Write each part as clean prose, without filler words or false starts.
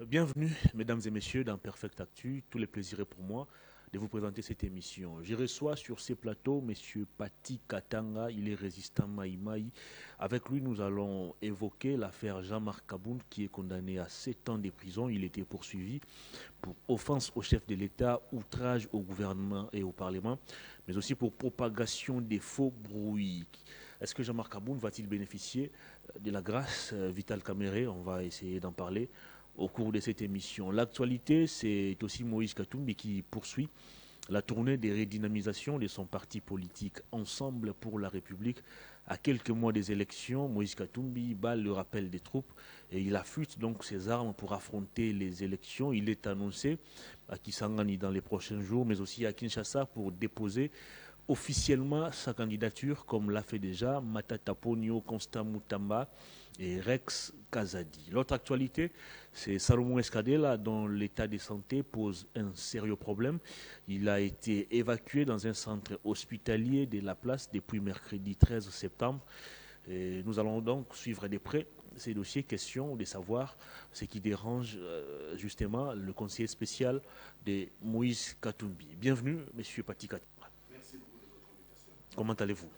Bienvenue, mesdames et messieurs, dans Perfect Actu. Tous les plaisirs est pour moi de vous présenter cette émission. Je reçois sur ces plateaux M. Pati Katanga, il est résistant Maïmaï. Avec lui, nous allons évoquer l'affaire Jean-Marc Kaboun, qui est condamné à 7 ans de prison. Il était poursuivi pour offense au chef de l'État, outrage au gouvernement et au Parlement, mais aussi pour propagation des faux bruits. Est-ce que Jean-Marc Kaboun va-t-il bénéficier de la grâce Vital Kamere? On va essayer d'en parler au cours de cette émission. L'actualité, c'est aussi Moïse Katumbi qui poursuit la tournée des redynamisations de son parti politique Ensemble pour la République. À quelques mois des élections, Moïse Katumbi bat le rappel des troupes et il affûte donc ses armes pour affronter les élections. Il est annoncé à Kisangani dans les prochains jours, mais aussi à Kinshasa pour déposer officiellement sa candidature, comme l'a fait déjà Matata Ponyo, Constant Moutamba et Rex Kazadi. L'autre actualité, c'est Salomon Escadela, dont l'état de santé pose un sérieux problème. Il a été évacué dans un centre hospitalier de la place depuis mercredi 13 septembre. Et nous allons donc suivre de près ces dossiers, question de savoir ce qui dérange justement le conseiller spécial de Moïse Katumbi. Bienvenue, monsieur Pati Katumbi. Comment allez-vous?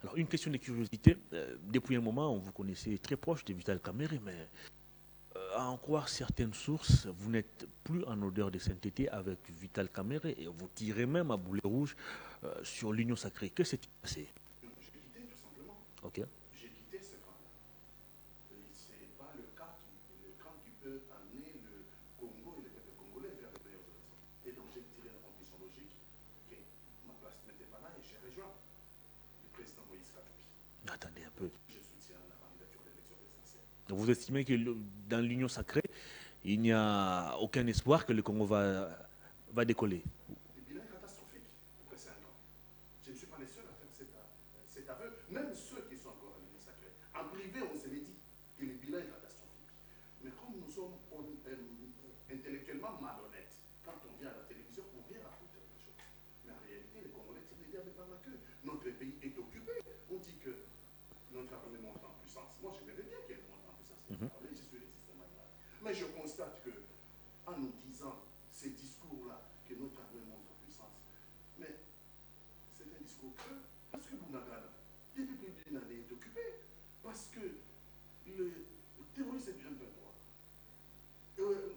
Alors, une question de curiosité. Depuis un moment, on vous connaissait très proche de Vital Kamere, mais à en croire certaines sources, vous n'êtes plus en odeur de sainteté avec Vital Kamere et vous tirez même à boulet rouge sur l'union sacrée. Que s'est-il passé? J'ai quitté tout simplement. Ok. J'ai quitté ce camp-là. Ce n'est pas le camp qui peut amener le Congo et le peuple congolais vers de meilleures élections. Et donc j'ai tiré la conclusion logique que ma place n'était pas là et j'ai rejoint le président Moïse Katumbi. Attendez un peu. Je soutiens la candidature de l'élection présidentielle. Donc vous estimez que dans l'union sacrée, il n'y a aucun espoir que le Congo va décoller? Le bilan est catastrophique après 5 ans. Je ne suis pas le seul à faire cet aveu. Même ceux qui sont encore à l'union sacrée. En privé, on se l'est dit que le bilan est catastrophique. Mais comme nous sommes intellectuellement malhonnêtes, quand on vient à la télévision, on vient raconter les choses. Mais en réalité, les Congolais tirent les diables par la queue. Notre pays est occupé. On dit que notre armée monte en puissance. Moi, je m'aimais bien qu'elle monte en puissance. Je suis résistant malade. Mais je constate que, en nous disant ces discours-là, que notre armée monte en puissance, mais c'est un discours creux. Parce que Bounagana, depuis plus d'une année, est occupé. Parce que le terroriste du M23,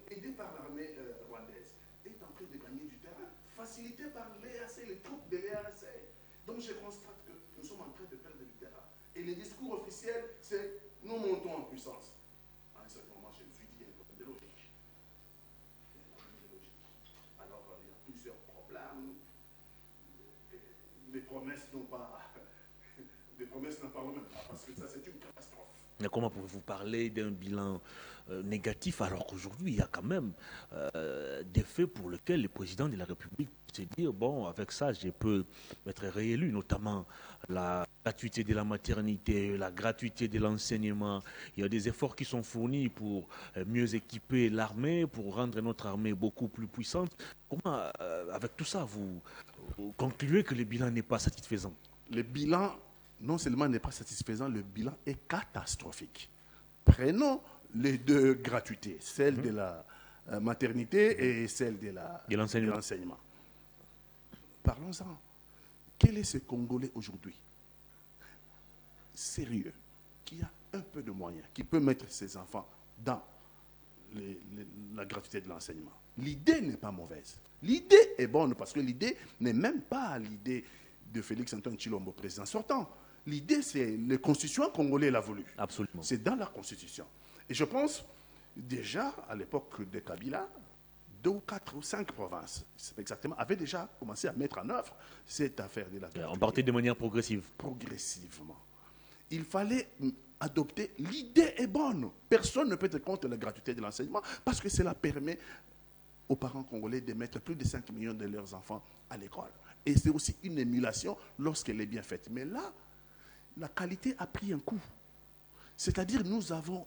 aidé par l'armée rwandaise, est en train de gagner du terrain, facilité par l'EAC, les troupes de l'EAC. Donc je constate que nous sommes en train de perdre du terrain. Et le discours officiel, c'est nous montons en puissance. À un certain moment, je me suis dit, il y a un problème de logique. Alors, il y a plusieurs problèmes. Les promesses n'ont pas. Les promesses n'en parlent même pas, parce que ça, c'est une catastrophe. Mais comment pouvez-vous parler d'un bilan négatif alors qu'aujourd'hui, il y a quand même des faits pour lesquels le président de la République peut se dire, bon, avec ça, je peux être réélu, notamment la gratuité de la maternité, la gratuité de l'enseignement. Il y a des efforts qui sont fournis pour mieux équiper l'armée, pour rendre notre armée beaucoup plus puissante. Comment, avec tout ça, vous concluez que le bilan n'est pas satisfaisant? Le bilan, non seulement n'est pas satisfaisant, le bilan est catastrophique. Prenons les deux gratuités, celle de la maternité et celle de l'enseignement. Parlons-en. Quel est ce Congolais aujourd'hui, sérieux, qui a un peu de moyens, qui peut mettre ses enfants dans la gratuité de l'enseignement? L'idée n'est pas mauvaise. L'idée est bonne parce que l'idée n'est même pas l'idée de Félix Antoine Tshilombo, président sortant. L'idée, c'est le constituant congolais l'a voulu. Absolument. C'est dans la constitution. Et je pense, déjà, à l'époque de Kabila, 2 ou 4 ou 5 provinces, exactement, avaient déjà commencé à mettre en œuvre cette affaire de la gratuité. On partait de manière progressive. Progressivement. Il fallait adopter. L'idée est bonne. Personne ne peut être contre la gratuité de l'enseignement parce que cela permet aux parents congolais de mettre plus de 5 millions de leurs enfants à l'école. Et c'est aussi une émulation lorsqu'elle est bien faite. Mais là, la qualité a pris un coup. C'est-à-dire, nous avons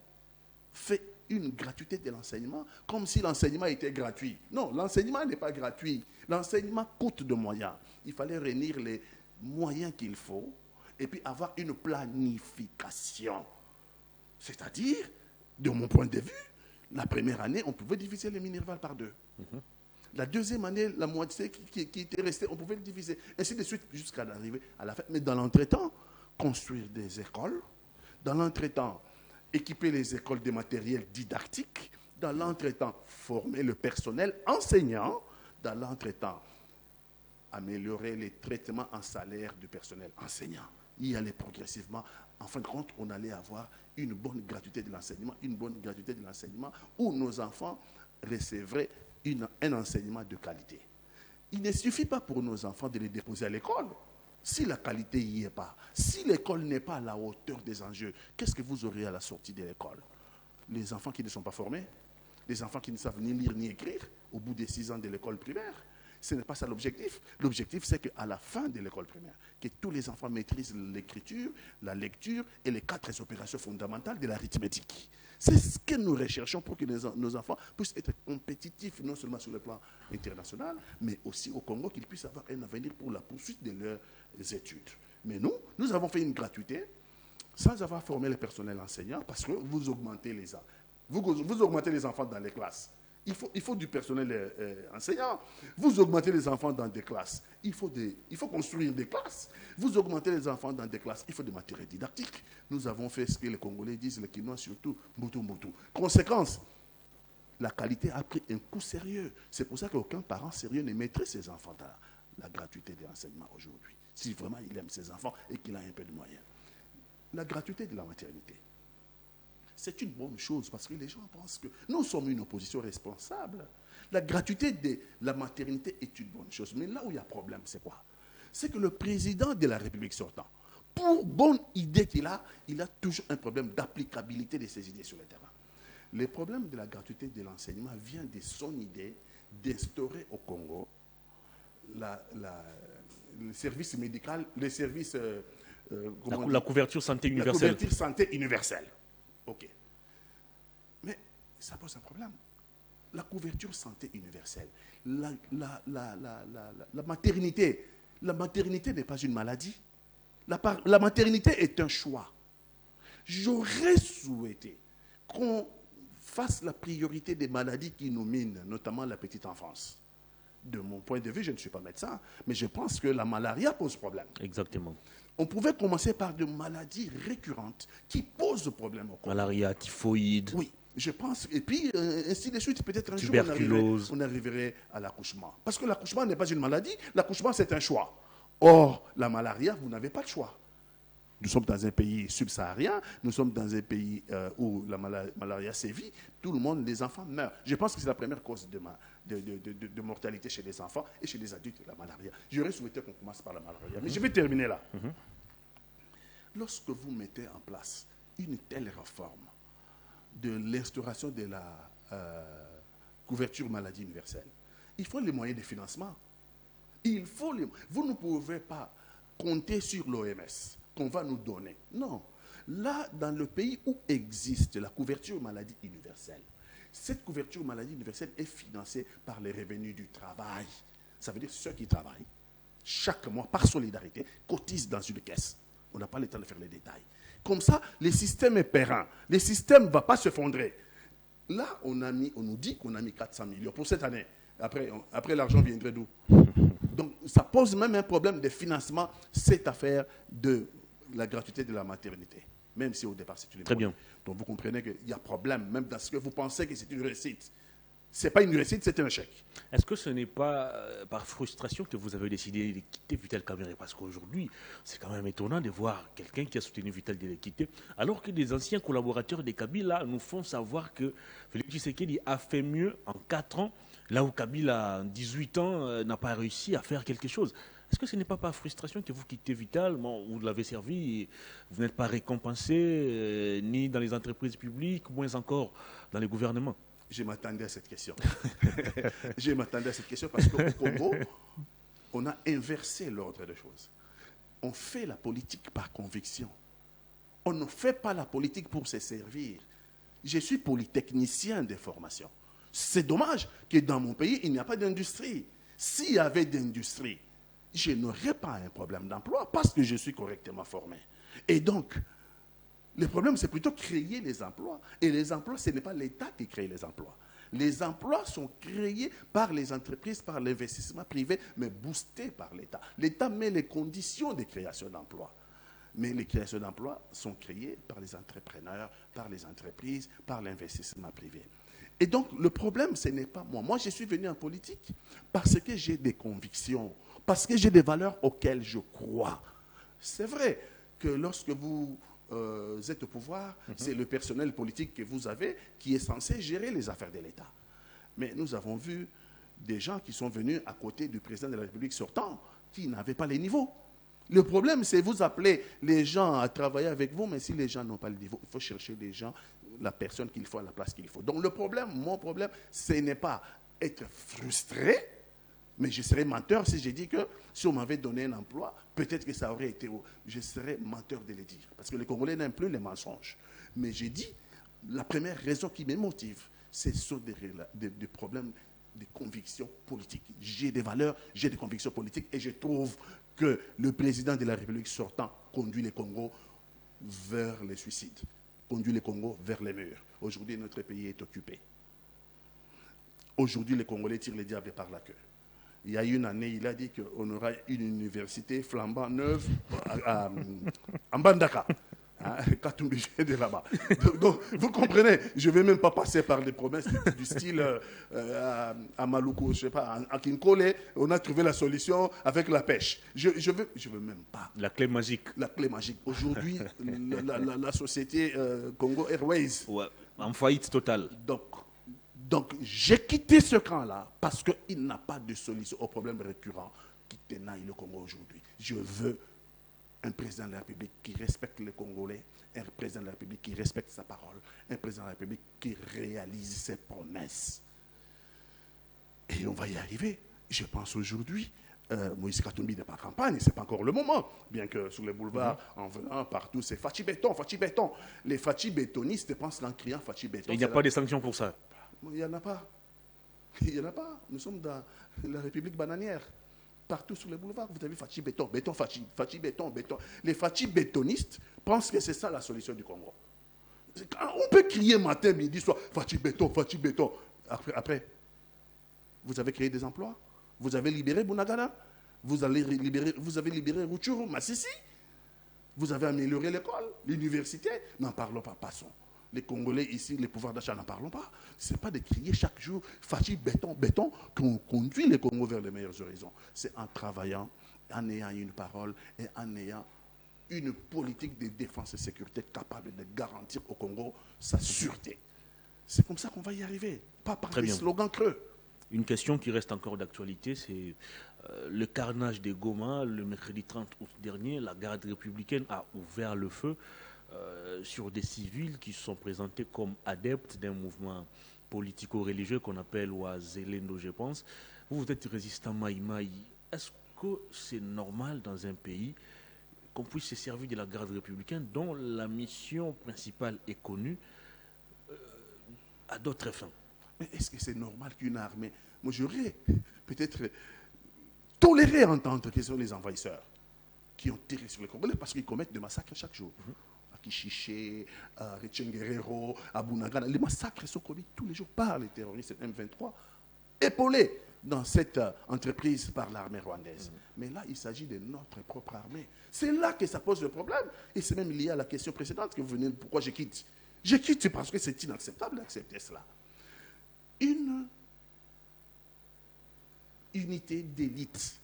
fait une gratuité de l'enseignement comme si l'enseignement était gratuit. Non, l'enseignement n'est pas gratuit. L'enseignement coûte de moyens. Il fallait réunir les moyens qu'il faut et puis avoir une planification. C'est-à-dire, de mon point de vue, La première année, on pouvait diviser les Minerval par 2. La deuxième année, la moitié qui était restée, on pouvait le diviser. Ainsi de suite, jusqu'à arriver à la fin. Mais dans l'entretemps, construire des écoles. Dans l'entretemps, équiper les écoles des matériels didactiques. Dans l'entretemps, former le personnel enseignant. Dans l'entretemps, améliorer les traitements en salaire du personnel enseignant. Y aller progressivement. En fin de compte, on allait avoir une bonne gratuité de l'enseignement, où nos enfants recevraient un enseignement de qualité. Il ne suffit pas pour nos enfants de les déposer à l'école. Si la qualité n'y est pas, si l'école n'est pas à la hauteur des enjeux, qu'est-ce que vous aurez à la sortie de l'école? Les enfants qui ne sont pas formés, les enfants qui ne savent ni lire ni écrire au bout des 6 ans de l'école primaire. Ce n'est pas ça l'objectif. L'objectif, c'est qu'à la fin de l'école primaire, que tous les enfants maîtrisent l'écriture, la lecture et les 4 opérations fondamentales de l'arithmétique. C'est ce que nous recherchons pour que nos enfants puissent être compétitifs, non seulement sur le plan international, mais aussi au Congo, qu'ils puissent avoir un avenir pour la poursuite de leurs études. Mais nous avons fait une gratuité sans avoir formé le personnel enseignant, parce que vous augmentez vous augmentez les enfants dans les classes. Il faut du personnel enseignant. Vous augmentez les enfants dans des classes. Il faut construire des classes. Vous augmentez les enfants dans des classes. Il faut des matériels didactiques. Nous avons fait ce que les Congolais disent, les Quinois surtout, Mbutu. Conséquence, la qualité a pris un coup sérieux. C'est pour ça qu'aucun parent sérieux ne mettrait ses enfants dans la gratuité de l'enseignement aujourd'hui. Si vraiment il aime ses enfants et qu'il a un peu de moyens. La gratuité de la maternité. C'est une bonne chose parce que les gens pensent que nous sommes une opposition responsable. La gratuité de la maternité est une bonne chose. Mais là où il y a problème, c'est quoi? C'est que le président de la République sortant, pour bonne idée qu'il a, il a toujours un problème d'applicabilité de ses idées sur le terrain. Le problème de la gratuité de l'enseignement vient de son idée d'instaurer au Congo le service médical, le service... la couverture santé universelle. La couverture santé universelle. OK. Mais ça pose un problème. La couverture santé universelle, la maternité n'est pas une maladie. La maternité est un choix. J'aurais souhaité qu'on fasse la priorité des maladies qui nous minent, notamment la petite enfance. De mon point de vue, je ne suis pas médecin, mais je pense que la malaria pose problème. Exactement. On pouvait commencer par des maladies récurrentes qui posent problème au corps. Malaria, typhoïde. Oui, je pense. Et puis, ainsi de suite, peut-être un jour, on arriverait à l'accouchement. Parce que l'accouchement n'est pas une maladie, l'accouchement, c'est un choix. Or, la malaria, vous n'avez pas de choix. Nous sommes dans un pays subsaharien, nous sommes dans un pays où la malaria sévit, tout le monde, les enfants meurent. Je pense que c'est la première cause de mortalité chez les enfants et chez les adultes, la malaria. J'aurais souhaité qu'on commence par la malaria, mais je vais terminer là. Lorsque vous mettez en place une telle réforme de l'instauration de la couverture maladie universelle, il faut les moyens de financement. Vous ne pouvez pas compter sur l'OMS qu'on va nous donner. Non. Là, dans le pays où existe la couverture maladie universelle, cette couverture maladie universelle est financée par les revenus du travail. Ça veut dire ceux qui travaillent, chaque mois, par solidarité, cotisent dans une caisse. On n'a pas le temps de faire les détails. Comme ça, le système est périn. Le système ne va pas se fondrer. Là, on nous dit qu'on a mis 400 millions pour cette année. Après l'argent viendrait d'où? Donc, ça pose même un problème de financement, cette affaire de la gratuité de la maternité. Même si au départ, c'est une Très bien. Donc, vous comprenez qu'il y a problème, même dans ce que vous pensez que c'est une réussite. Ce n'est pas une réussite, c'est un échec. Est-ce que ce n'est pas par frustration que vous avez décidé de quitter Vital Kamerhe? Parce qu'aujourd'hui, c'est quand même étonnant de voir quelqu'un qui a soutenu Vital de le quitter, alors que des anciens collaborateurs de Kabila nous font savoir que Félix Tshisekedi a fait mieux en 4 ans, là où Kabila, en 18 ans, n'a pas réussi à faire quelque chose. Est-ce que ce n'est pas par frustration que vous quittez Vital? Bon, vous l'avez servi, et vous n'êtes pas récompensé, ni dans les entreprises publiques, moins encore dans les gouvernements. Je m'attendais à cette question. Je m'attendais à cette question parce qu'au Congo, on a inversé l'ordre des choses. On fait la politique par conviction. On ne fait pas la politique pour se servir. Je suis polytechnicien de formation. C'est dommage que dans mon pays, il n'y a pas d'industrie. S'il y avait d'industrie, je n'aurais pas un problème d'emploi parce que je suis correctement formé. Et donc, Le problème, c'est plutôt créer les emplois. Et les emplois, ce n'est pas l'État qui crée les emplois. Les emplois sont créés par les entreprises, par l'investissement privé, mais boostés par l'État. L'État met les conditions de création d'emplois. Mais les créations d'emplois sont créées par les entrepreneurs, par les entreprises, par l'investissement privé. Et donc, le problème, ce n'est pas moi. Moi, je suis venu en politique parce que j'ai des convictions, parce que j'ai des valeurs auxquelles je crois. C'est vrai que lorsque vous êtes au pouvoir, c'est le personnel politique que vous avez qui est censé gérer les affaires de l'État. Mais nous avons vu des gens qui sont venus à côté du président de la République sortant, qui n'avaient pas les niveaux. Le problème, c'est vous appelez les gens à travailler avec vous, mais si les gens n'ont pas le niveau, il faut chercher les gens, la personne qu'il faut à la place qu'il faut. Donc le problème, mon problème, ce n'est pas être frustré, mais je serais menteur si j'ai dit que si on m'avait donné un emploi, peut-être que ça aurait été... Je serais menteur de le dire, parce que les Congolais n'aiment plus les mensonges. Mais j'ai dit, la première raison qui me motive, c'est sur des problèmes de convictions politiques. J'ai des valeurs, j'ai des convictions politiques, et je trouve que le président de la République sortant conduit le Congo vers le suicide, conduit le Congo vers les murs. Aujourd'hui, notre pays est occupé. Aujourd'hui, les Congolais tirent le diable par la queue. Il y a une année, il a dit qu'on aura une université flambant neuve en Bandaka. Katumbi de là-bas. Donc, vous comprenez, je ne vais même pas passer par les promesses du style à Maluku, je ne sais pas, à Kinkole, on a trouvé la solution avec la pêche. Je veux même pas. La clé magique. La clé magique. Aujourd'hui, la société Congo Airways. Ouais, en faillite totale. Donc, j'ai quitté ce camp-là parce qu'il n'a pas de solution au problème récurrent qui tenaille le Congo aujourd'hui. Je veux un président de la République qui respecte les Congolais, un président de la République qui respecte sa parole, un président de la République qui réalise ses promesses. Et on va y arriver. Je pense aujourd'hui, Moïse Katumbi n'est pas en campagne, ce n'est pas encore le moment, bien que sur les boulevards, en venant partout, c'est Fachi Béton, Fachi Béton. Les Fachi bétonistes pensent en criant Fachi Béton. Il n'y a pas de sanctions pour ça. Il n'y en a pas. Il n'y en a pas. Nous sommes dans la République bananière. Partout sur les boulevards, vous avez Fachi Béton, Béton, Fachi, Fachi Béton, Béton. Les Fachi bétonistes pensent que c'est ça la solution du Congo. On peut crier matin, midi, soir, Fachi Béton, Fachi Béton. Après, vous avez créé des emplois, vous avez libéré Bunagana, vous avez libéré Rutshuru, Massissi, vous avez amélioré l'école, l'université, n'en parlons pas, passons. Les Congolais ici, les pouvoirs d'achat, n'en parlons pas. Ce n'est pas de crier chaque jour, Fachi, béton, béton, qu'on conduit les Congos vers les meilleurs horizons. C'est en travaillant, en ayant une parole et en ayant une politique de défense et sécurité capable de garantir au Congo sa sûreté. C'est comme ça qu'on va y arriver, pas par des slogans creux. Une question qui reste encore d'actualité, c'est le carnage des Goma. Le mercredi 30 août dernier, la garde républicaine a ouvert le feu sur des civils qui se sont présentés comme adeptes d'un mouvement politico-religieux qu'on appelle Ouazelendo, je pense. Vous êtes résistant Maïmaï. Est-ce que c'est normal dans un pays qu'on puisse se servir de la garde républicaine dont la mission principale est connue à d'autres fins? Mais est-ce que c'est normal qu'une armée... Moi, j'aurais peut-être toléré entendre que ce sont les envahisseurs qui ont tiré sur les Congolais parce qu'ils commettent des massacres chaque jour. Kichiché, à Rechenguerero, à Bunagana. Les massacres sont commis tous les jours par les terroristes M23, épaulés dans cette entreprise par l'armée rwandaise. Mais là, il s'agit de notre propre armée. C'est là que ça pose le problème. Et c'est même lié à la question précédente que vous venez, pourquoi je quitte. Je quitte parce que c'est inacceptable d'accepter cela. Une unité d'élite,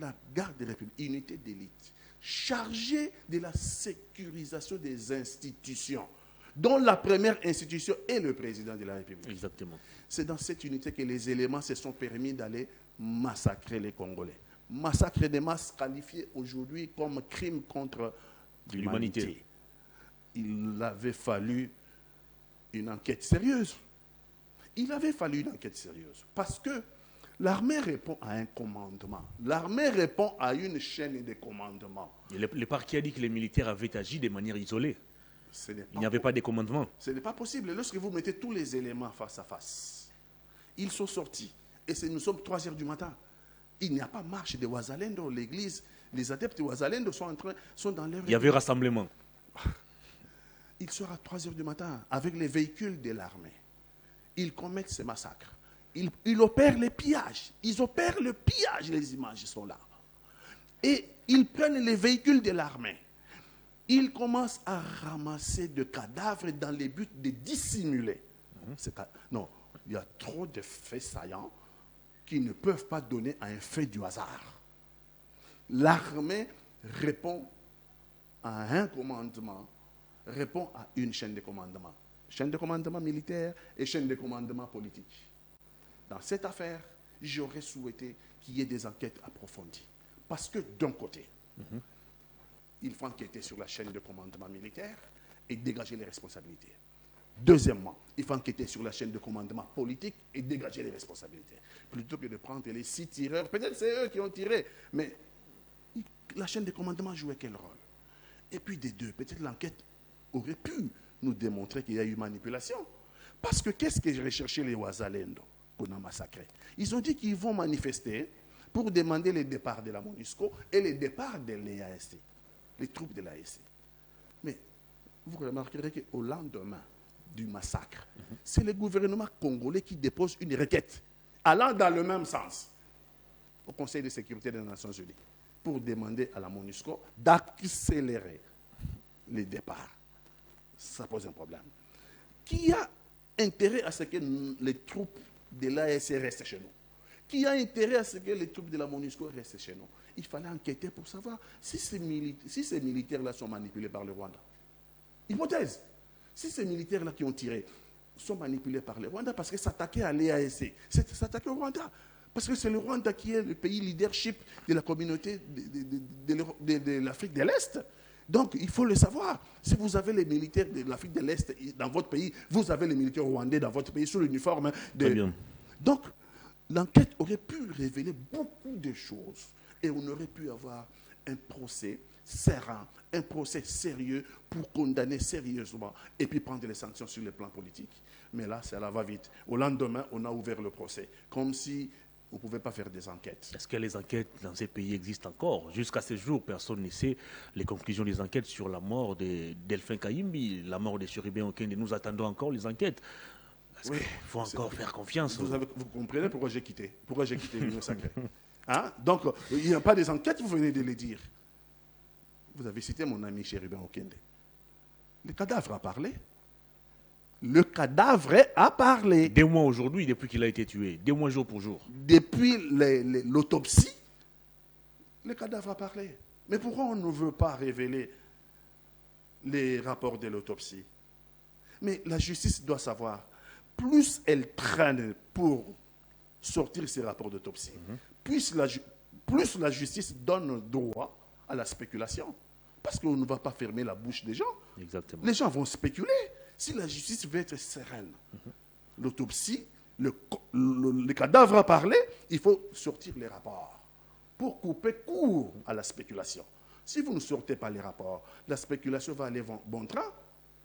la garde des Républiques, unité d'élite, chargé de la sécurisation des institutions, dont la première institution est le président de la République. Exactement. C'est dans cette unité que les éléments se sont permis d'aller massacrer les Congolais. Massacre de masse qualifié aujourd'hui comme crime contre l'humanité. Il avait fallu une enquête sérieuse. Il avait fallu une enquête sérieuse parce que l'armée répond à un commandement. L'armée répond à une chaîne de commandement. Et le parquet a dit que les militaires avaient agi de manière isolée. Il n'y avait pas de commandement. Ce n'est pas possible. Lorsque vous mettez tous les éléments face à face, ils sont sortis. Et nous sommes 3 heures du matin. Il n'y a pas marche de Ouazalendo. L'église, les adeptes de Ouazalendo sont dans leur... Il y avait rassemblement. Il sort à 3 heures du matin avec les véhicules de l'armée. Ils commettent ces massacres. Ils opèrent les pillages. Ils opèrent le pillage, les images sont là. Et ils prennent les véhicules de l'armée. Ils commencent à ramasser des cadavres dans le but de dissimuler. Non, il y a trop de faits saillants qui ne peuvent pas donner à un fait du hasard. L'armée répond à un commandement, répond à une chaîne de commandement. Chaîne de commandement militaire et chaîne de commandement politique. Dans cette affaire, j'aurais souhaité qu'il y ait des enquêtes approfondies. Parce que d'un côté, il faut enquêter sur la chaîne de commandement militaire et dégager les responsabilités. Deuxièmement, il faut enquêter sur la chaîne de commandement politique et dégager les responsabilités. Plutôt que de prendre les 6 tireurs, peut-être c'est eux qui ont tiré, mais la chaîne de commandement jouait quel rôle? Et puis des deux, peut-être l'enquête aurait pu nous démontrer qu'il y a eu manipulation. Parce que qu'est-ce que j'ai recherché les Ouazalendo qu'on a massacrés? Ils ont dit qu'ils vont manifester pour demander le départ de la MONUSCO et le départ de l'EAC, les troupes de l'AEC. Mais vous remarquerez qu'au lendemain du massacre, c'est le gouvernement congolais qui dépose une requête allant dans le même sens au Conseil de sécurité des Nations Unies pour demander à la MONUSCO d'accélérer les départs. Ça pose un problème. Qui a intérêt à ce que les troupes de l'AEC restent chez nous? Qui a intérêt à ce que les troupes de la MONUSCO restent chez nous? Il fallait enquêter pour savoir si ces militaires-là sont manipulés par le Rwanda. Hypothèse. Si ces militaires-là qui ont tiré sont manipulés par le Rwanda parce que s'attaquer à l'EAC, c'est s'attaquer au Rwanda. Parce que c'est le Rwanda qui est le pays leadership de la communauté de l'Afrique de l'Est. Donc, il faut le savoir. Si vous avez les militaires de l'Afrique de l'Est dans votre pays, vous avez les militaires rwandais dans votre pays sous l'uniforme de... Très bien. Donc, l'enquête aurait pu révéler beaucoup de choses. Et on aurait pu avoir un procès serein, un procès sérieux pour condamner sérieusement et puis prendre les sanctions sur le plan politique. Mais là, ça va vite. Au lendemain, on a ouvert le procès. Comme si on ne pouvait pas faire des enquêtes. Est-ce que les enquêtes dans ces pays existent encore? Jusqu'à ce jour, personne ne sait les conclusions des enquêtes sur la mort de Delphin Kayimbi, la mort de Suribé Okende. Nous attendons encore les enquêtes. Est-ce qu'il faut encore faire confiance? Vous comprenez pourquoi j'ai quitté? Pourquoi j'ai quitté l'Union sacrée? Hein? Donc, il n'y a pas des enquêtes, vous venez de les dire. Vous avez cité mon ami Suribé Okende. Le cadavre a parlé. Le cadavre a parlé. 2 mois aujourd'hui, depuis qu'il a été tué. 2 mois jour pour jour. Depuis l'autopsie, le cadavre a parlé. Mais pourquoi on ne veut pas révéler les rapports de l'autopsie? Mais la justice doit savoir, plus elle traîne pour sortir ces rapports d'autopsie, plus la justice donne droit à la spéculation. Parce qu'on ne va pas fermer la bouche des gens. Exactement. Les gens vont spéculer. Si la justice veut être sereine, l'autopsie, le cadavre a parlé, il faut sortir les rapports pour couper court à la spéculation. Si vous ne sortez pas les rapports, la spéculation va aller bon train,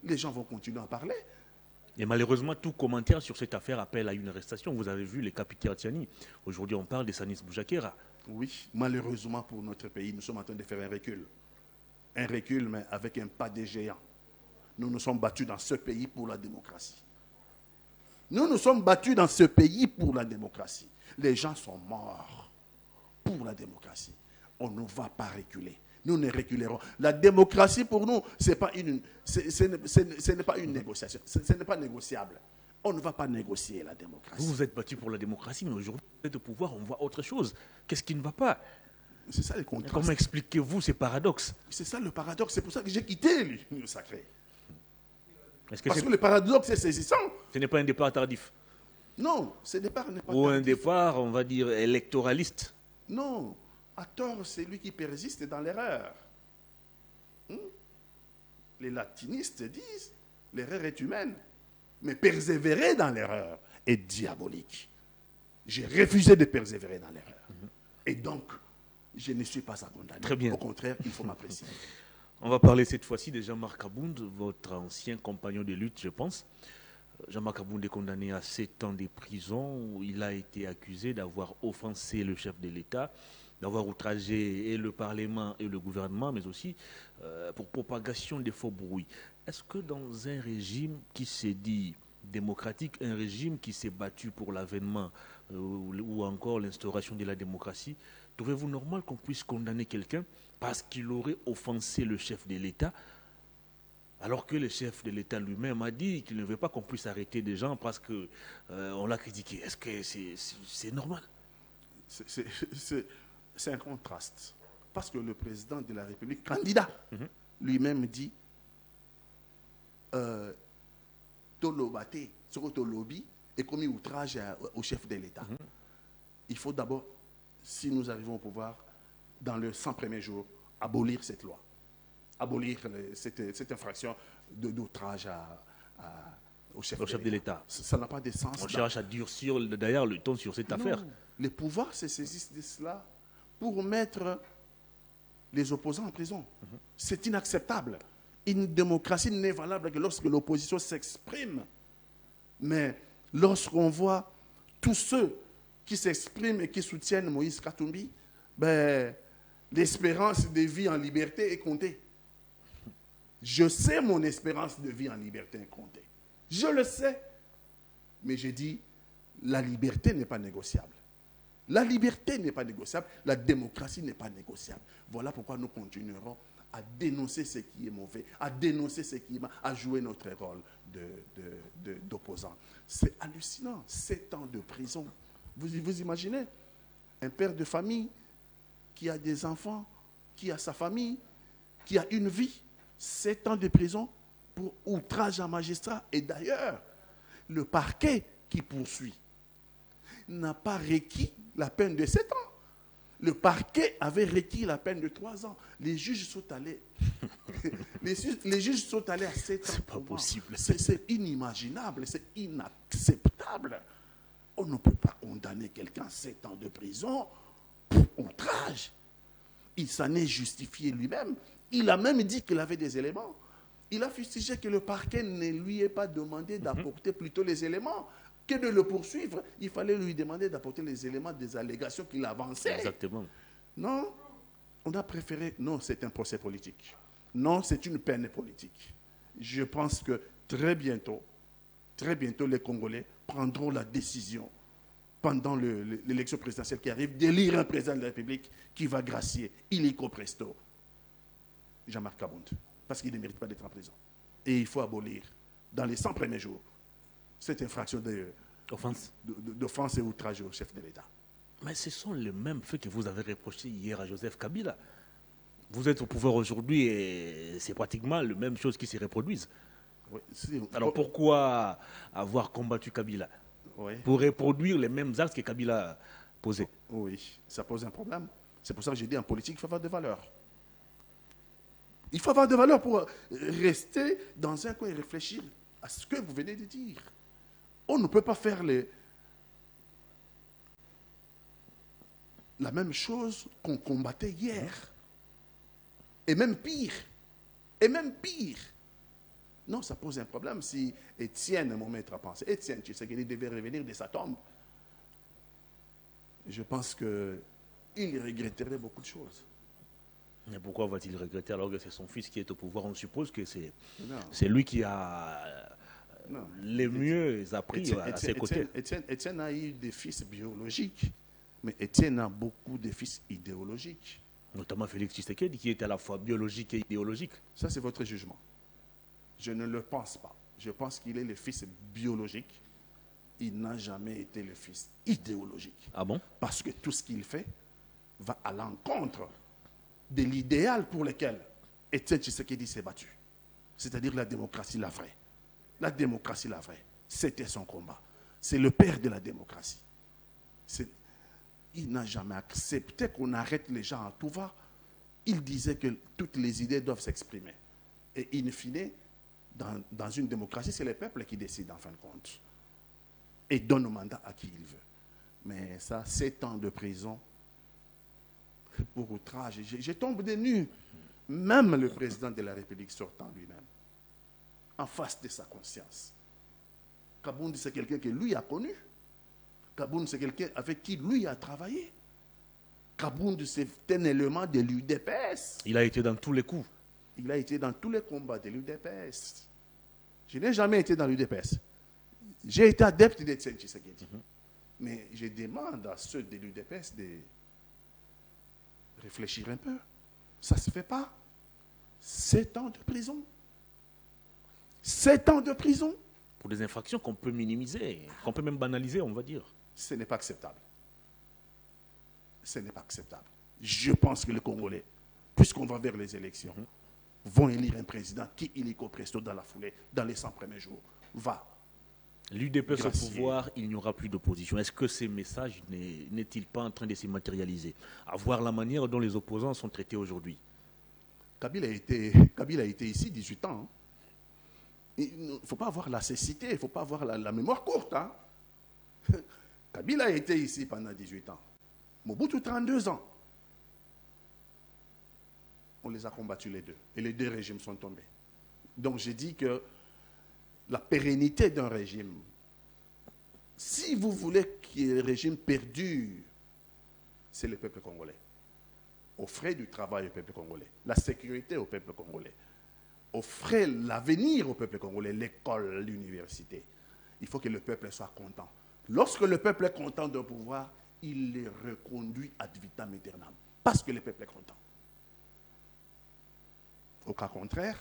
les gens vont continuer à parler. Et malheureusement, tout commentaire sur cette affaire appelle à une arrestation. Vous avez vu les capitaines Tiani. Aujourd'hui, on parle de Sanis Boujakera. Oui, malheureusement pour notre pays, nous sommes en train de faire un recul. Un recul, mais avec un pas de géant. Nous nous sommes battus dans ce pays pour la démocratie. Nous nous sommes battus dans ce pays pour la démocratie. Les gens sont morts pour la démocratie. On ne va pas reculer. Nous ne reculerons. La démocratie, pour nous, ce n'est pas une négociation. Ce n'est pas négociable. On ne va pas négocier la démocratie. Vous vous êtes battu pour la démocratie, mais aujourd'hui, vous êtes au pouvoir, on voit autre chose. Qu'est-ce qui ne va pas? C'est ça le contraste. Comment expliquez-vous ces paradoxes? C'est ça le paradoxe. C'est pour ça que j'ai quitté l'Union sacrée. Parce que le paradoxe est saisissant. Ce n'est pas un départ tardif? Non, ce départ n'est pas Ou tardif. un départ, on va dire, électoraliste? Non, à tort, c'est lui qui persiste dans l'erreur. Les latinistes disent, l'erreur est humaine, mais persévérer dans l'erreur est diabolique. J'ai refusé de persévérer dans l'erreur. Et donc, je ne suis pas à condamner. Très bien. Au contraire, il faut m'apprécier. On va parler cette fois-ci de Jean-Marc Abound, votre ancien compagnon de lutte, je pense. Jean-Marc Abound est condamné à 7 ans de prison. Il a été accusé d'avoir offensé le chef de l'État, d'avoir outragé et le Parlement et le gouvernement, mais aussi pour propagation des faux bruits. Est-ce que dans un régime qui s'est dit démocratique, un régime qui s'est battu pour l'avènement ou encore l'instauration de la démocratie, trouvez-vous normal qu'on puisse condamner quelqu'un parce qu'il aurait offensé le chef de l'État, alors que le chef de l'État lui-même a dit qu'il ne veut pas qu'on puisse arrêter des gens parce qu'on l'a critiqué? Est-ce que c'est normal? C'est un contraste. Parce que le président de la République, candidat, lui-même dit Tolobate, Tolobi, et commis outrage au chef de l'État. Il faut d'abord, si nous arrivons au pouvoir, dans le 100 premiers jours, abolir cette loi. Abolir cette infraction d'outrage au chef de l'État. Ça n'a pas de sens. On cherche à durcir d'ailleurs le ton sur cette affaire. Les pouvoirs se saisissent de cela pour mettre les opposants en prison. C'est inacceptable. Une démocratie n'est valable que lorsque l'opposition s'exprime. Mais lorsqu'on voit tous ceux qui s'expriment et qui soutiennent Moïse Katumbi, ben, l'espérance de vie en liberté est comptée. Je sais mon espérance de vie en liberté est comptée. Je le sais. Mais j'ai dit, la liberté n'est pas négociable. La liberté n'est pas négociable. La démocratie n'est pas négociable. Voilà pourquoi nous continuerons à dénoncer ce qui est mauvais, à dénoncer ce qui est mal, à jouer notre rôle d'opposant. C'est hallucinant. 7 ans de prison. Vous imaginez un père de famille qui a des enfants, qui a sa famille, qui a une vie, 7 ans de prison pour outrage à magistrat. Et d'ailleurs, le parquet qui poursuit n'a pas requis la peine de 7 ans. Le parquet avait requis la peine de 3 ans. Les juges sont allés. les juges sont allés à 7 ans. C'est pas possible. C'est inimaginable, c'est inacceptable. On ne peut pas condamner quelqu'un à 7 ans de prison pour outrage. Il s'en est justifié lui-même. Il a même dit qu'il avait des éléments. Il a fustigé que le parquet ne lui ait pas demandé d'apporter plutôt les éléments que de le poursuivre. Il fallait lui demander d'apporter les éléments des allégations qu'il avançait. Exactement. Non, on a préféré... Non, c'est un procès politique. Non, c'est une peine politique. Je pense que très bientôt, les Congolais prendront la décision, pendant l'élection présidentielle qui arrive, d'élire un président de la République qui va gracier, illico presto, Jean-Marc Kabound, parce qu'il ne mérite pas d'être en prison. Et il faut abolir, dans les 100 premiers jours, cette infraction d'offense et outrage au chef de l'État. Mais ce sont les mêmes faits que vous avez reprochés hier à Joseph Kabila. Vous êtes au pouvoir aujourd'hui et c'est pratiquement les mêmes choses qui se reproduisent. Oui, alors pourquoi avoir combattu Kabila? Oui. Pour reproduire les mêmes actes que Kabila posait. Oui, ça pose un problème. C'est pour ça que j'ai dit en politique, il faut avoir des valeurs. Il faut avoir des valeurs pour rester dans un coin et réfléchir à ce que vous venez de dire. On ne peut pas faire la même chose qu'on combattait hier. Et même pire. Et même pire. Non, ça pose un problème. Si Étienne, mon maître, a pensé, Étienne Tshisekedi devait revenir de sa tombe, je pense qu'il regretterait beaucoup de choses. Mais pourquoi va-t-il regretter alors que c'est son fils qui est au pouvoir? On suppose que c'est lui qui a les mieux appris à ses côtés. Étienne a eu des fils biologiques, mais Étienne a beaucoup de fils idéologiques. Notamment Félix Tshisekedi, qui est à la fois biologique et idéologique. Ça, c'est votre jugement. Je ne le pense pas. Je pense qu'il est le fils biologique. Il n'a jamais été le fils idéologique. Ah bon? Parce que tout ce qu'il fait va à l'encontre de l'idéal pour lequel Étienne Tshisekedi s'est battu. C'est-à-dire la démocratie, la vraie. La démocratie, la vraie. C'était son combat. C'est le père de la démocratie. Il n'a jamais accepté qu'on arrête les gens à tout va. Il disait que toutes les idées doivent s'exprimer. Et in fine, dans une démocratie, c'est le peuple qui décide en fin de compte. Et donne le mandat à qui il veut. Mais ça, 7 ans de prison pour outrage. Je tombe des nues. Même le président de la République sortant lui-même, en face de sa conscience. Kabound, c'est quelqu'un que lui a connu. Kabound, c'est quelqu'un avec qui lui a travaillé. Kabound, c'est un élément de l'UDPS. Il a été dans tous les coups. Il a été dans tous les combats de l'UDPS. Je n'ai jamais été dans l'UDPS. J'ai été adepte d'Etienne Tshisekedi. Mais je demande à ceux de l'UDPS de réfléchir un peu. Ça ne se fait pas. 7 ans de prison. 7 ans de prison. Pour des infractions qu'on peut minimiser, qu'on peut même banaliser, on va dire. Ce n'est pas acceptable. Ce n'est pas acceptable. Je pense que les Congolais, puisqu'on va vers les élections, vont élire un président qui, illico presto, dans la foulée, dans les 100 premiers jours, va. L'UDPS au pouvoir, il n'y aura plus d'opposition. Est-ce que ces messages n'est-il pas en train de se matérialiser? À voir la manière dont les opposants sont traités aujourd'hui. Kabila a été ici 18 ans. Hein. Il ne faut pas avoir la cécité, il ne faut pas avoir la mémoire courte. Hein. Kabila a été ici pendant 18 ans. Mobutu, 32 ans. On les a combattus les deux. Et les deux régimes sont tombés. Donc j'ai dit que la pérennité d'un régime, si vous voulez que le régime perdure, c'est le peuple congolais. Offrez du travail au peuple congolais, la sécurité au peuple congolais, offrez l'avenir au peuple congolais, l'école, l'université. Il faut que le peuple soit content. Lorsque le peuple est content d'un pouvoir, il les reconduit ad vitam aeternam, parce que le peuple est content. Au cas contraire,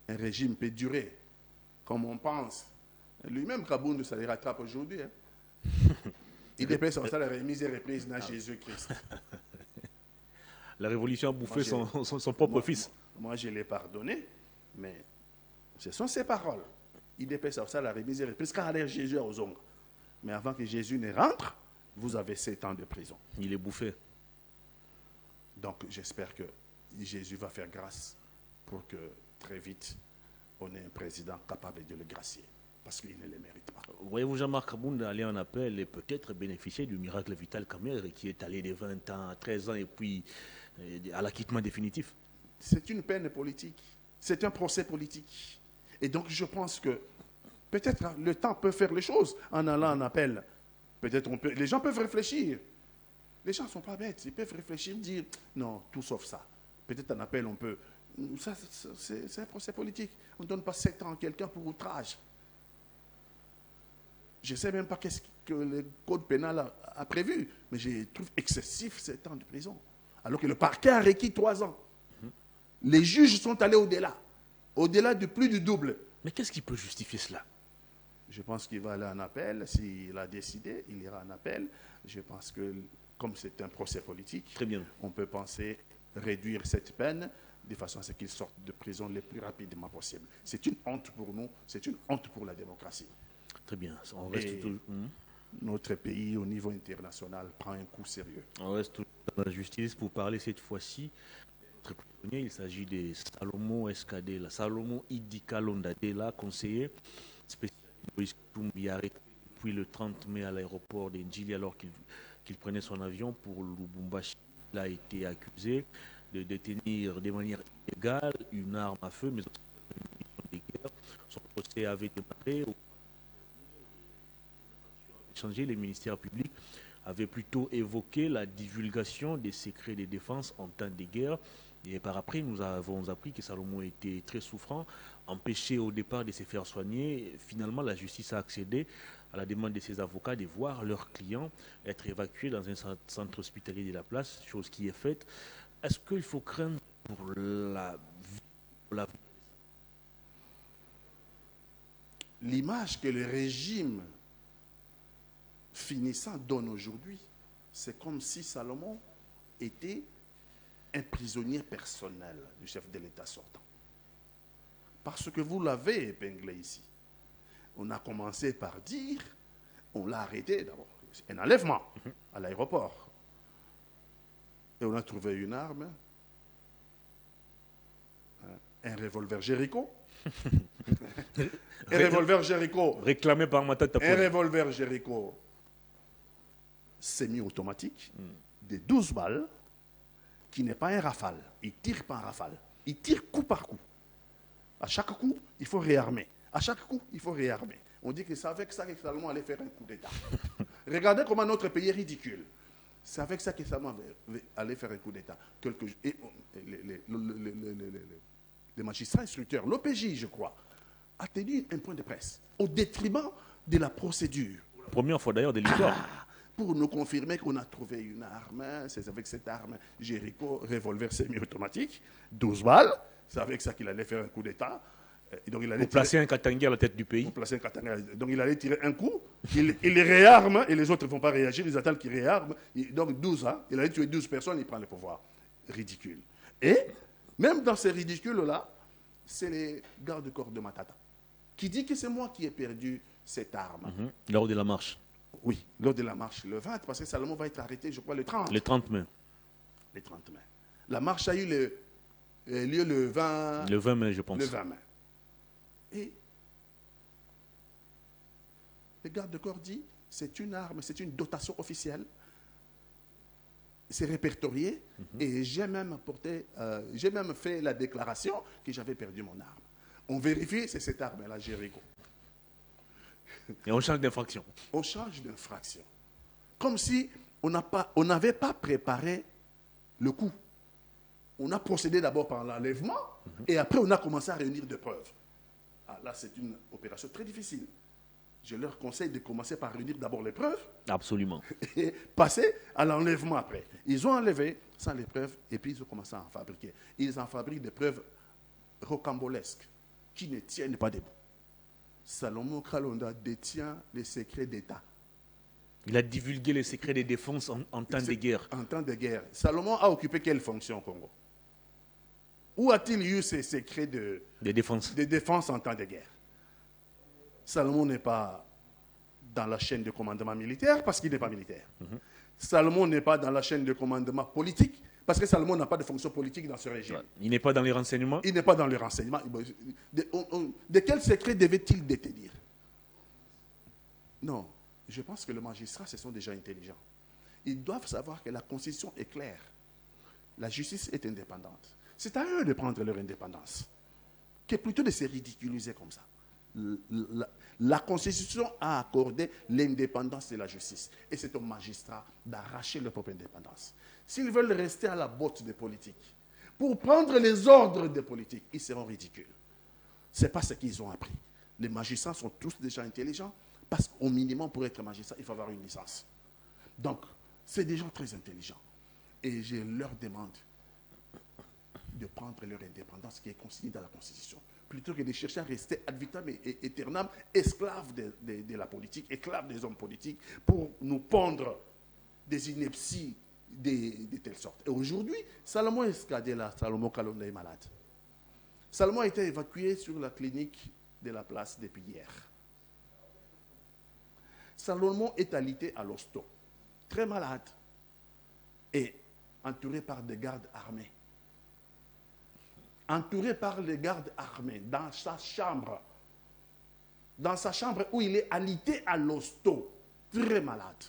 un régime peut durer, comme on pense. Lui-même, Kabound, ça les rattrape aujourd'hui. Hein. Il dépasse ça la remise et reprise dans Jésus-Christ. La révolution a bouffé son propre fils. Moi, je l'ai pardonné, mais ce sont ses paroles. Il dépasse ça la remise et reprise quand allait Jésus aux ongles. Mais avant que Jésus ne rentre, vous avez 7 ans de prison. Il est bouffé. Donc, j'espère que Jésus va faire grâce pour que très vite, on ait un président capable de le gracier. Parce qu'il ne le mérite pas. Voyez-vous Jean-Marc Kabound aller en appel et peut-être bénéficier du miracle Vital Kamerhe qui est allé de 20 ans à 13 ans et puis à l'acquittement définitif? C'est une peine politique. C'est un procès politique. Et donc, je pense que peut-être le temps peut faire les choses en allant en appel. Peut-être les gens peuvent réfléchir. Les gens ne sont pas bêtes. Ils peuvent réfléchir, dire non, tout sauf ça. Peut-être en appel, on peut. Ça, c'est un procès politique. On ne donne pas 7 ans à quelqu'un pour outrage. Je ne sais même pas qu'est-ce que le code pénal a prévu, mais je trouve excessif 7 ans de prison. Alors que le parquet a requis 3 ans. Les juges sont allés au-delà de plus du double. Mais qu'est-ce qui peut justifier cela? Je pense qu'il va aller en appel. S'il a décidé, il ira en appel. Je pense que, comme c'est un procès politique, très bien, on peut penser réduire cette peine de façon à ce qu'il sorte de prison le plus rapidement possible. C'est une honte pour nous, c'est une honte pour la démocratie. Très bien. On reste notre pays, au niveau international, prend un coup sérieux. On reste dans la justice pour parler cette fois-ci. Notre prisonnier, il s'agit de Salomon Escadela. Salomon Idikalondadela, conseiller spécial de Moïse Katumbi, arrêté depuis le 30 mai à l'aéroport de Ndjili alors qu'il prenait son avion pour Lubumbashi. Il a été accusé de détenir de manière illégale une arme à feu, mais aussi une munition de guerre. Son procès avait démarré. Les ministères publics avaient plutôt évoqué la divulgation des secrets de défense en temps de guerre. Et par après, nous avons appris que Salomon était très souffrant, empêché au départ de se faire soigner. Finalement, la justice a accédé à la demande de ses avocats de voir leurs clients être évacués dans un centre hospitalier de la place, chose qui est faite. Est-ce qu'il faut craindre pour la vie? L'image que le régime finissant donne aujourd'hui, c'est comme si Salomon était un prisonnier personnel du chef de l'État sortant. Parce que vous l'avez épinglé ici. On a commencé par dire, on l'a arrêté d'abord, un enlèvement à l'aéroport. Et on a trouvé une arme, un revolver Jericho. Un revolver Jericho. Réclamé par Matata. Un revolver Jericho semi-automatique de 12 balles qui n'est pas un rafale. Il ne tire pas un rafale. Il tire coup par coup. À chaque coup, il faut réarmer. À chaque coup, il faut réarmer. On dit que c'est avec ça que Salomon allait faire un coup d'État. Regardez comment notre pays est ridicule. C'est avec ça que Salomon allait faire un coup d'État. Et les magistrats instructeurs, l'OPJ, je crois, a tenu un point de presse au détriment de la procédure. Première fois d'ailleurs de l'histoire. Pour nous confirmer qu'on a trouvé une arme. C'est avec cette arme, Jéricho, revolver semi-automatique, 12 balles. C'est avec ça qu'il allait faire un coup d'État. Et donc il allait pour placer un Katangui à la tête du pays. Pour placer un Katangui. Donc il allait tirer un coup, il réarme, et les autres ne vont pas réagir, ils attendent qu'il réarme. Donc 12, hein, il allait tuer 12 personnes, il prend le pouvoir. Ridicule. Et même dans ces ridicules-là, c'est les gardes-corps de Matata qui dit que c'est moi qui ai perdu cette arme. Lors de la marche. Oui, lors de la marche, le 20, parce que Salomon va être arrêté, je crois, le 30. Le 30 mai. Le 30 mai. La marche a eu lieu le 20... Le 20 mai, je pense. Le 20 mai. Et le garde-corps dit, c'est une arme, c'est une dotation officielle. C'est répertorié. Et j'ai même fait la déclaration que j'avais perdu mon arme. On vérifie, c'est cette arme-là, Jéricho. Et on change d'infraction. On change d'infraction. Comme si on n'avait pas préparé le coup. On a procédé d'abord par l'enlèvement et après on a commencé à réunir des preuves. Ah, là, c'est une opération très difficile. Je leur conseille de commencer par réunir d'abord les preuves. Absolument. Et passer à l'enlèvement après. Ils ont enlevé sans les preuves et puis ils ont commencé à en fabriquer. Ils en fabriquent des preuves rocambolesques qui ne tiennent pas debout. Salomon Kalonda détient les secrets d'État. Il a divulgué les secrets des défenses en temps de guerre. En temps de guerre. Salomon a occupé quelle fonction au Congo? Où a-t-il eu ces secrets de défense en temps de guerre? Salomon n'est pas dans la chaîne de commandement militaire parce qu'il n'est pas militaire. Salomon n'est pas dans la chaîne de commandement politique parce que Salomon n'a pas de fonction politique dans ce régime. Il n'est pas dans les renseignements. Il n'est pas dans les renseignements. De quel secret devait-il détenir? Non, je pense que les magistrats, ce sont des gens intelligents. Ils doivent savoir que la Constitution est claire. La justice est indépendante. C'est à eux de prendre leur indépendance, que plutôt de se ridiculiser comme ça. La Constitution a accordé l'indépendance de la justice. Et c'est aux magistrats d'arracher leur propre indépendance. S'ils veulent rester à la botte des politiques, pour prendre les ordres des politiques, ils seront ridicules. Ce n'est pas ce qu'ils ont appris. Les magistrats sont tous des gens intelligents, parce qu'au minimum, pour être magistrat, il faut avoir une licence. Donc, c'est des gens très intelligents. Et je leur demande de prendre leur indépendance qui est consignée dans la Constitution, plutôt que de chercher à rester ad vitam aeternam, esclaves de la politique, esclaves des hommes politiques, pour nous pondre des inepties de telle sorte. Et aujourd'hui, Salomon Escadela, Salomon Kalonda est malade. Salomon a été évacué sur la clinique de la place depuis hier. Salomon est alité à l'hosto, très malade, et entouré par des gardes armés. Entouré par les gardes armés dans sa chambre où il est alité à l'hosto, très malade.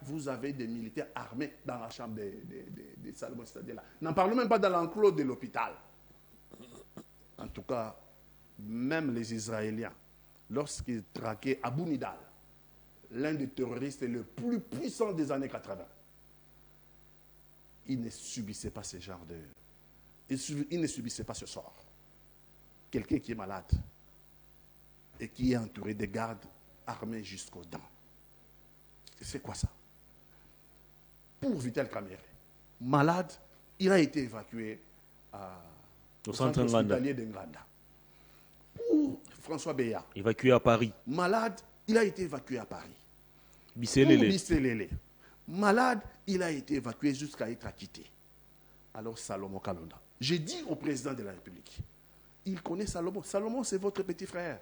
Vous avez des militaires armés dans la chambre de Salomon Escadela. N'en parlons même pas dans l'enclos de l'hôpital. En tout cas, même les Israéliens, lorsqu'ils traquaient Abu Nidal, l'un des terroristes les plus puissants des années 80, ils ne subissaient pas ce genre de... Ils ne subissaient pas ce sort. Quelqu'un qui est malade et qui est entouré de gardes armés jusqu'aux dents. C'est quoi ça? Pour Vital Kamerhe, malade, il a été évacué au centre hospitalier d'Enganda. Pour François Beya, évacué à Paris. Malade, il a été évacué à Paris. Bisselele. Malade, il a été évacué jusqu'à être acquitté. Alors Salomon Kalonda, j'ai dit au président de la République, il connaît Salomon. Salomon, c'est votre petit frère.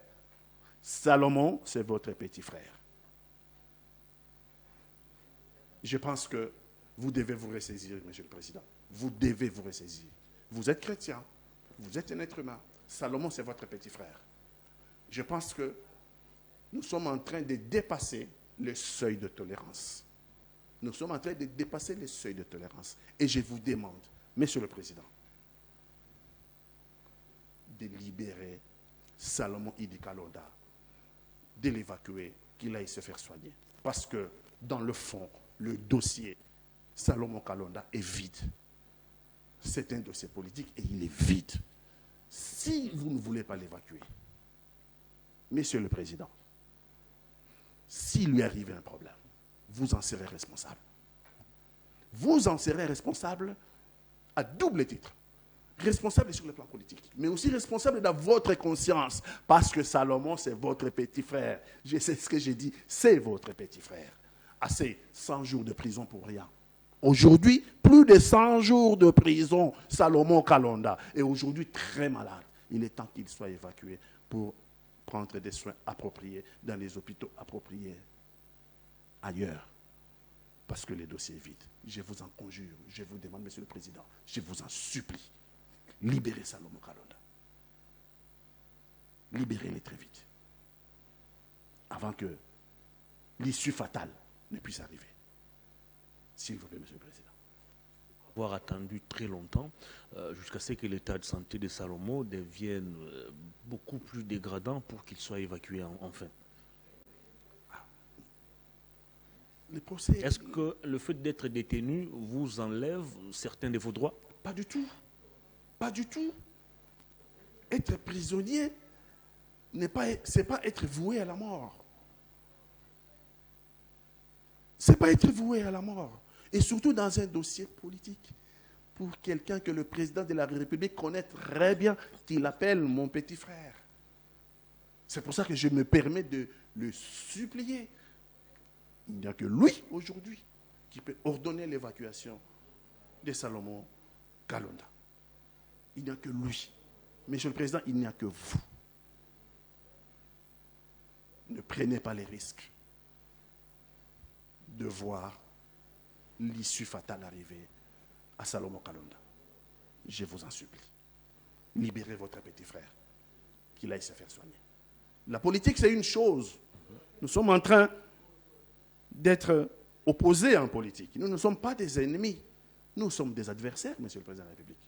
Salomon, c'est votre petit frère. Je pense que vous devez vous ressaisir, Monsieur le Président. Vous devez vous ressaisir. Vous êtes chrétien. Vous êtes un être humain. Salomon, c'est votre petit frère. Je pense que nous sommes en train de dépasser le seuil de tolérance. Nous sommes en train de dépasser le seuil de tolérance. Et je vous demande, Monsieur le Président, de libérer Salomon Idi Kalonda, de l'évacuer, qu'il aille se faire soigner. Parce que, dans le fond, le dossier Salomon Kalonda est vide. C'est un dossier politique et il est vide. Si vous ne voulez pas l'évacuer, Monsieur le Président, s'il lui arrive un problème, vous en serez responsable. Vous en serez responsable à double titre. Responsable sur le plan politique, mais aussi responsable dans votre conscience, parce que Salomon, c'est votre petit frère. Je sais ce que j'ai dit, c'est votre petit frère. Assez, 100 jours de prison pour rien. Aujourd'hui, plus de 100 jours de prison, Salomon Kalonda. Et aujourd'hui, très malade. Il est temps qu'il soit évacué pour prendre des soins appropriés dans les hôpitaux appropriés ailleurs. Parce que le dossier est vide. Je vous en conjure, je vous demande, Monsieur le Président, je vous en supplie, libérez Salomon Kalonda. Libérez-les très vite. Avant que l'issue fatale ne puisse arriver. S'il vous plaît, Monsieur le Président. Avoir attendu très longtemps jusqu'à ce que l'état de santé de Salomon devienne beaucoup plus dégradant pour qu'il soit évacué enfin. Est-ce que le fait d'être détenu vous enlève certains de vos droits? Pas du tout. Pas du tout. Être prisonnier, c'est pas être voué à la mort. C'est pas être voué à la mort. Et surtout dans un dossier politique. Pour quelqu'un que le président de la République connaît très bien, qu'il appelle mon petit frère. C'est pour ça que je me permets de le supplier. Il n'y a que lui, aujourd'hui, qui peut ordonner l'évacuation de Salomon Kalonda. Il n'y a que lui. Monsieur le Président, il n'y a que vous. Ne prenez pas les risques de voir l'issue fatale arriver à Salomon Kalonda. Je vous en supplie. Libérez votre petit frère, qu'il aille se faire soigner. La politique, c'est une chose. Nous sommes en train d'être opposés en politique. Nous ne sommes pas des ennemis. Nous sommes des adversaires, Monsieur le Président de la République.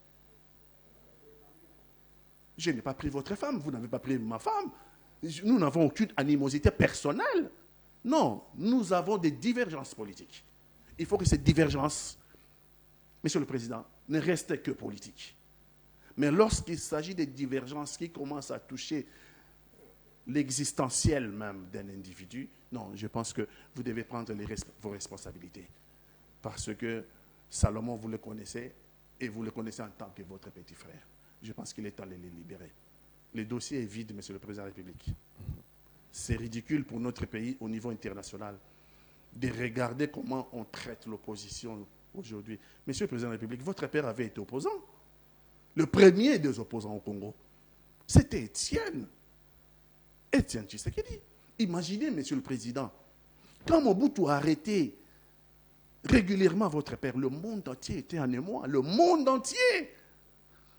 Je n'ai pas pris votre femme, vous n'avez pas pris ma femme. Nous n'avons aucune animosité personnelle. Non, nous avons des divergences politiques. Il faut que ces divergences, Monsieur le Président, ne restent que politiques. Mais lorsqu'il s'agit des divergences qui commencent à toucher l'existentiel même d'un individu, non, je pense que vous devez prendre vos responsabilités. Parce que Salomon, vous le connaissez, et vous le connaissez en tant que votre petit frère. Je pense qu'il est temps de les libérer. Le dossier est vide, Monsieur le Président de la République. C'est ridicule pour notre pays au niveau international de regarder comment on traite l'opposition aujourd'hui. Monsieur le Président de la République, votre père avait été opposant. Le premier des opposants au Congo, c'était Étienne Tshisekedi. Imaginez, Monsieur le Président, quand Mobutu a arrêté régulièrement votre père, le monde entier était en émoi. Le monde entier.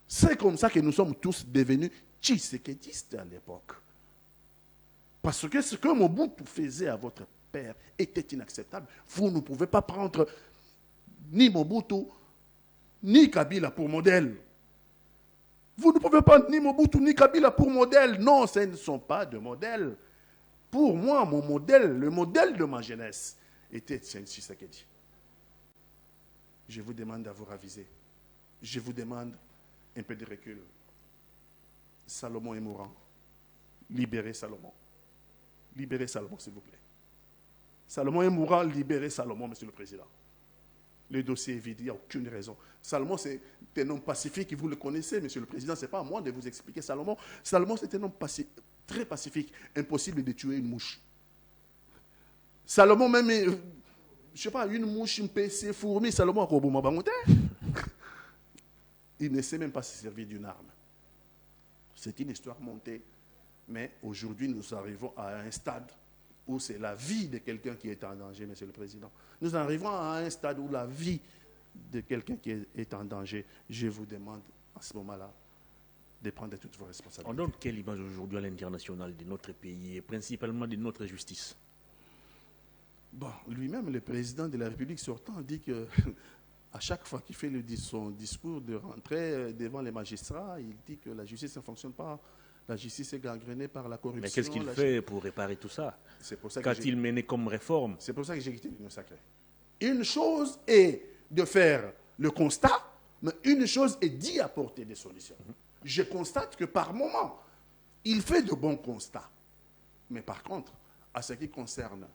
C'est comme ça que nous sommes tous devenus tshisekedistes à l'époque. Parce que ce que Mobutu faisait à votre père était inacceptable. Vous ne pouvez pas prendre ni Mobutu, ni Kabila pour modèle. Vous ne pouvez pas ni Mobutu, ni Kabila pour modèle. Non, ce ne sont pas de modèles. Pour moi, mon modèle, le modèle de ma jeunesse, était Tshisekedi. Je vous demande de vous raviser. Je vous demande un peu de recul. Salomon est mourant. Libérez Salomon. Libérez Salomon, s'il vous plaît. Salomon est mourant, libérez Salomon, Monsieur le Président. Le dossier est vide, il n'y a aucune raison. Salomon, c'est un homme pacifique, vous le connaissez, Monsieur le Président, ce n'est pas à moi de vous expliquer Salomon. Salomon, c'est un homme très pacifique, impossible de tuer une mouche. Salomon, même, je ne sais pas, une mouche, une PC, fourmi, Salomon a Kobouma Bangote. Il ne sait même pas se servir d'une arme. C'est une histoire montée. Mais aujourd'hui, nous arrivons à un stade où c'est la vie de quelqu'un qui est en danger, Monsieur le Président. Nous arrivons à un stade où la vie de quelqu'un qui est en danger, je vous demande à ce moment-là de prendre toutes vos responsabilités. On donne quelle image aujourd'hui à l'international de notre pays et principalement de notre justice? Bon, lui-même, le président de la République sortant, dit que à chaque fois qu'il fait son discours de rentrée devant les magistrats, il dit que la justice ne fonctionne pas. La justice est gangrénée par la corruption. Mais qu'est-ce qu'il fait pour réparer tout ça? C'est pour ça qu'a-t-il mené comme réforme? C'est pour ça que j'ai quitté l'Union sacrée. Une chose est de faire le constat, mais une chose est d'y apporter des solutions. Je constate que par moment, il fait de bons constats. Mais par contre, à ce qui concerne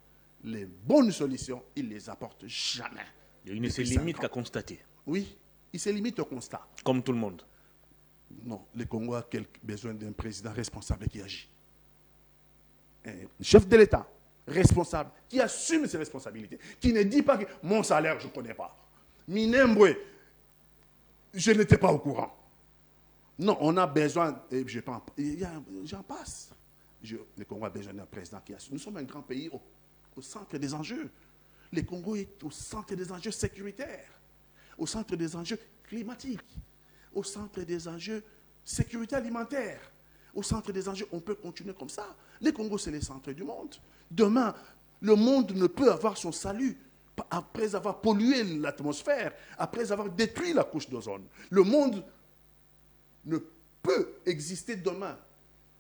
les bonnes solutions, il ne les apporte jamais. Il ne se limite qu'à constater. Oui, il se limite au constat. Comme tout le monde. Non, le Congo a besoin d'un président responsable qui agit. Un chef de l'État responsable, qui assume ses responsabilités, qui ne dit pas que mon salaire, je ne connais pas. Minembwe, je n'étais pas au courant. Non, on a besoin, j'en passe. Le Congo a besoin d'un président qui assume. Nous sommes un grand pays au centre des enjeux. Le Congo est au centre des enjeux sécuritaires, au centre des enjeux climatiques, au centre des enjeux sécurité alimentaire, au centre des enjeux. On peut continuer comme ça. Le Congo, c'est le centre du monde. Demain, le monde ne peut avoir son salut après avoir pollué l'atmosphère, après avoir détruit la couche d'ozone. Le monde ne peut exister demain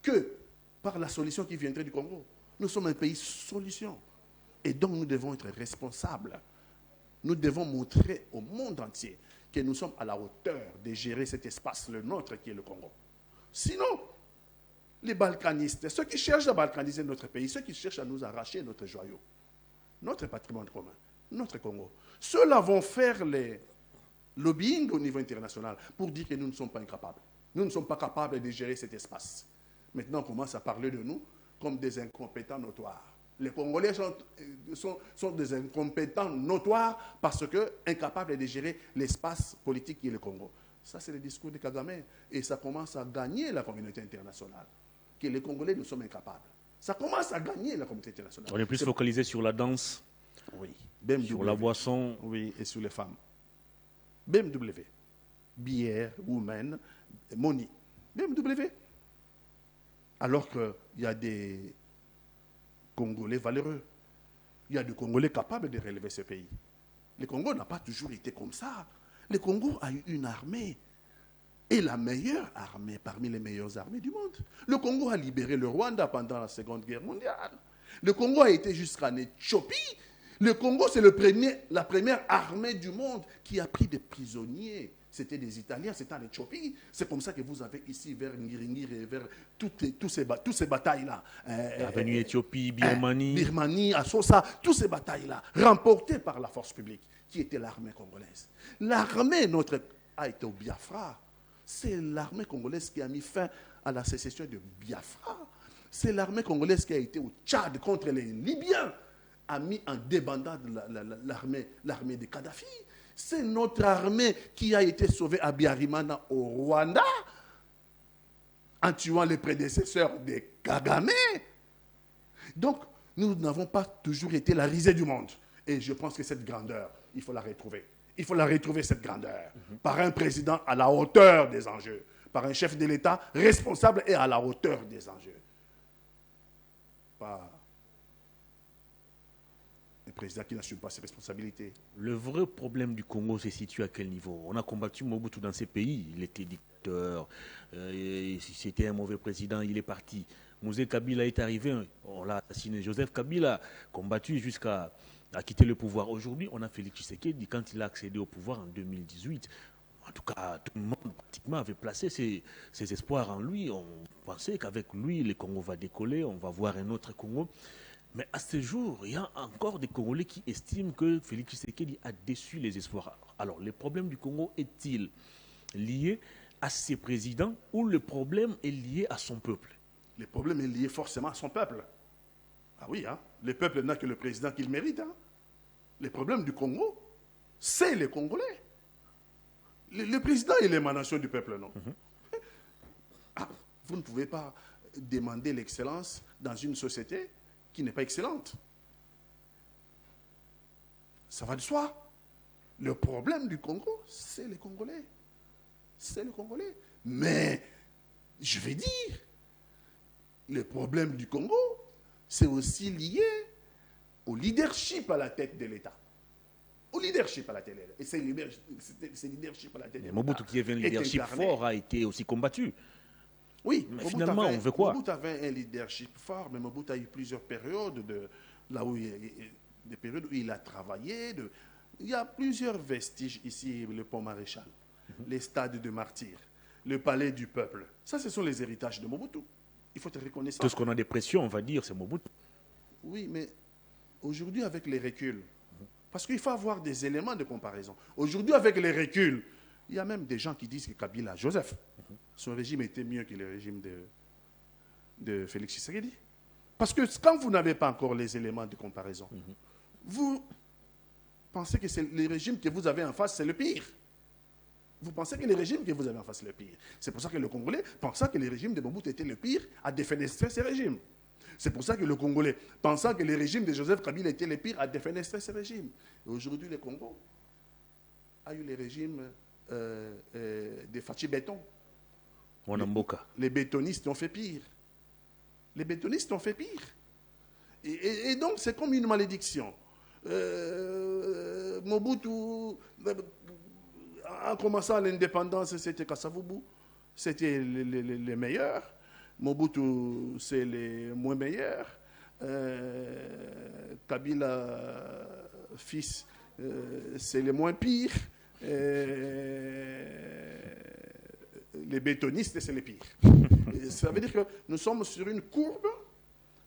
que par la solution qui viendrait du Congo. Nous sommes un pays solution. Et donc, nous devons être responsables. Nous devons montrer au monde entier que nous sommes à la hauteur de gérer cet espace, le nôtre qui est le Congo. Sinon, les balkanistes, ceux qui cherchent à balkaniser notre pays, ceux qui cherchent à nous arracher notre joyau, notre patrimoine commun, notre Congo, ceux-là vont faire les lobbying au niveau international pour dire que nous ne sommes pas incapables. Nous ne sommes pas capables de gérer cet espace. Maintenant, on commence à parler de nous comme des incompétents notoires. Les Congolais sont des incompétents notoires parce que incapables de gérer l'espace politique qui est le Congo. Ça, c'est le discours de Kagame. Et ça commence à gagner la communauté internationale. Que les Congolais, nous sommes incapables. Ça commence à gagner la communauté internationale. On est plus focalisé sur la danse, oui. sur la boisson. Oui, et sur les femmes. BMW. Bière, women, money. BMW. Alors qu'il y a des Congolais valeureux. Il y a des Congolais capables de relever ce pays. Le Congo n'a pas toujours été comme ça. Le Congo a eu une armée. Et la meilleure armée parmi les meilleures armées du monde. Le Congo a libéré le Rwanda pendant la Seconde Guerre mondiale. Le Congo a été jusqu'en Éthiopie. Le Congo, c'est la première armée du monde qui a pris des prisonniers. C'était des Italiens, c'était en Éthiopie. C'est comme ça que vous avez ici, vers Ngiringiri et vers toutes ces batailles-là. Avenue Éthiopie, Birmanie. Birmanie, Assosa, toutes ces batailles-là, remportées par la force publique, qui était l'armée congolaise. L'armée, a été au Biafra. C'est l'armée congolaise qui a mis fin à la sécession de Biafra. C'est l'armée congolaise qui a été au Tchad contre les Libyens, a mis en débandade l'armée de Kadhafi. C'est notre armée qui a été sauvée à Biarimana au Rwanda en tuant les prédécesseurs de Kagame. Donc, nous n'avons pas toujours été la risée du monde. Et je pense que cette grandeur, il faut la retrouver. Il faut la retrouver, cette grandeur, par un président à la hauteur des enjeux, par un chef de l'État responsable et à la hauteur des enjeux. Pas un président qui n'assume pas ses responsabilités. Le vrai problème du Congo se situe à quel niveau? On a combattu Mobutu dans ces pays. Il était dictateur. Si c'était un mauvais président, il est parti. Mouzé Kabila est arrivé. On l'a assassiné. Joseph Kabila combattu jusqu'à quitter le pouvoir. Aujourd'hui, on a Félix Tshisekedi quand il a accédé au pouvoir en 2018. En tout cas, tout le monde pratiquement avait placé ses espoirs en lui. On pensait qu'avec lui, le Congo va décoller. On va voir un autre Congo. Mais à ce jour, il y a encore des Congolais qui estiment que Félix Tshisekedi a déçu les espoirs. Alors, le problème du Congo est-il lié à ses présidents ou le problème est lié à son peuple? Le problème est lié forcément à son peuple. Ah oui, hein? Le peuple n'a que le président qu'il mérite. Hein? Le problème du Congo, c'est les Congolais. Le président est l'émanation du peuple, non? Vous ne pouvez pas demander l'excellence dans une société qui n'est pas excellente. Ça va de soi. Le problème du Congo, c'est les Congolais. C'est les Congolais. Mais, je vais dire, le problème du Congo, c'est aussi lié au leadership à la tête de l'État. Au leadership à la tête de l'État. Et c'est leadership à la tête de l'État. Mobutu qui avait un leadership fort a été aussi combattu. Oui, mais finalement, on veut quoi? Mobutu avait un leadership fort, mais Mobutu a eu plusieurs périodes, des périodes où il a travaillé. il y a plusieurs vestiges ici, le pont Maréchal, les stades de martyrs, le palais du peuple. Ça, ce sont les héritages de Mobutu. Il faut te reconnaître ça. Tout ce qu'on a des pressions, on va dire, c'est Mobutu. Oui, mais aujourd'hui, avec les reculs, parce qu'il faut avoir des éléments de comparaison. Aujourd'hui, avec les reculs, il y a même des gens qui disent que Kabila, Joseph, son régime était mieux que le régime de Félix Tshisekedi. Parce que quand vous n'avez pas encore les éléments de comparaison, vous pensez que c'est le régime que vous avez en face, c'est le pire. Vous pensez que le régime que vous avez en face, c'est le pire. C'est pour ça que le Congolais, pensant que le régime de Mobutu était le pire, a défenestré ce régime. C'est pour ça que le Congolais, pensant que le régime de Joseph Kabila était le pire, a défenestré ce régime. Et aujourd'hui, le Congo a eu le régime de Fachi Béton. Les bétonistes ont fait pire. Les bétonistes ont fait pire. Et donc, c'est comme une malédiction. Mobutu, en commençant l'indépendance, c'était Kasavubu. C'était les meilleurs. Mobutu, c'est les moins meilleurs. Kabila, fils, c'est les moins pires. Les bétonistes, c'est les pires. Ça veut dire que nous sommes sur une courbe.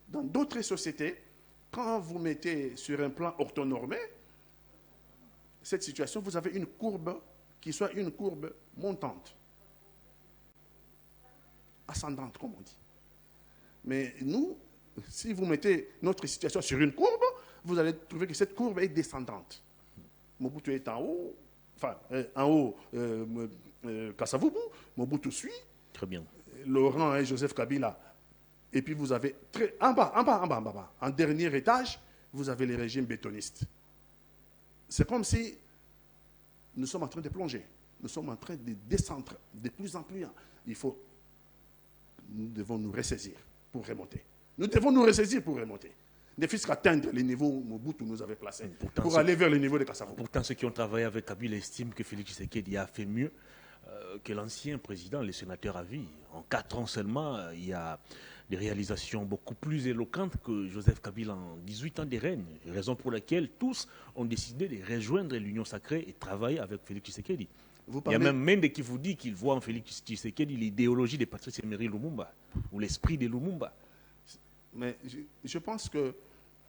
Dans d'autres sociétés, quand vous mettez sur un plan orthonormé, cette situation, vous avez une courbe qui soit une courbe montante. Ascendante, comme on dit. Mais nous, si vous mettez notre situation sur une courbe, vous allez trouver que cette courbe est descendante. Mobutu est en haut, Kasavubu, Mobutu suit. Très bien. Laurent et Joseph Kabila. Et puis vous avez, en bas, en dernier étage, vous avez les régimes bétonistes. C'est comme si nous sommes en train de plonger. Nous sommes en train de descendre de plus en plus. Nous devons nous ressaisir pour remonter. Nous devons nous ressaisir pour remonter. Ne fût-ce qu'atteindre les niveaux où Mobutu nous avait placés. Pour aller vers le niveau de Kasavubu. Pourtant, ceux qui ont travaillé avec Kabila estiment que Félix Tshisekedi a fait mieux que l'ancien président, le sénateur à vie. En 4 ans seulement, il y a des réalisations beaucoup plus éloquentes que Joseph Kabila en 18 ans de règne. Raison pour laquelle tous ont décidé de rejoindre l'Union sacrée et travailler avec Félix Tshisekedi. Il y a même Mende qui vous dit qu'il voit en Félix Tshisekedi l'idéologie de Patrice Emery Lumumba, ou l'esprit de Lumumba. Mais je pense que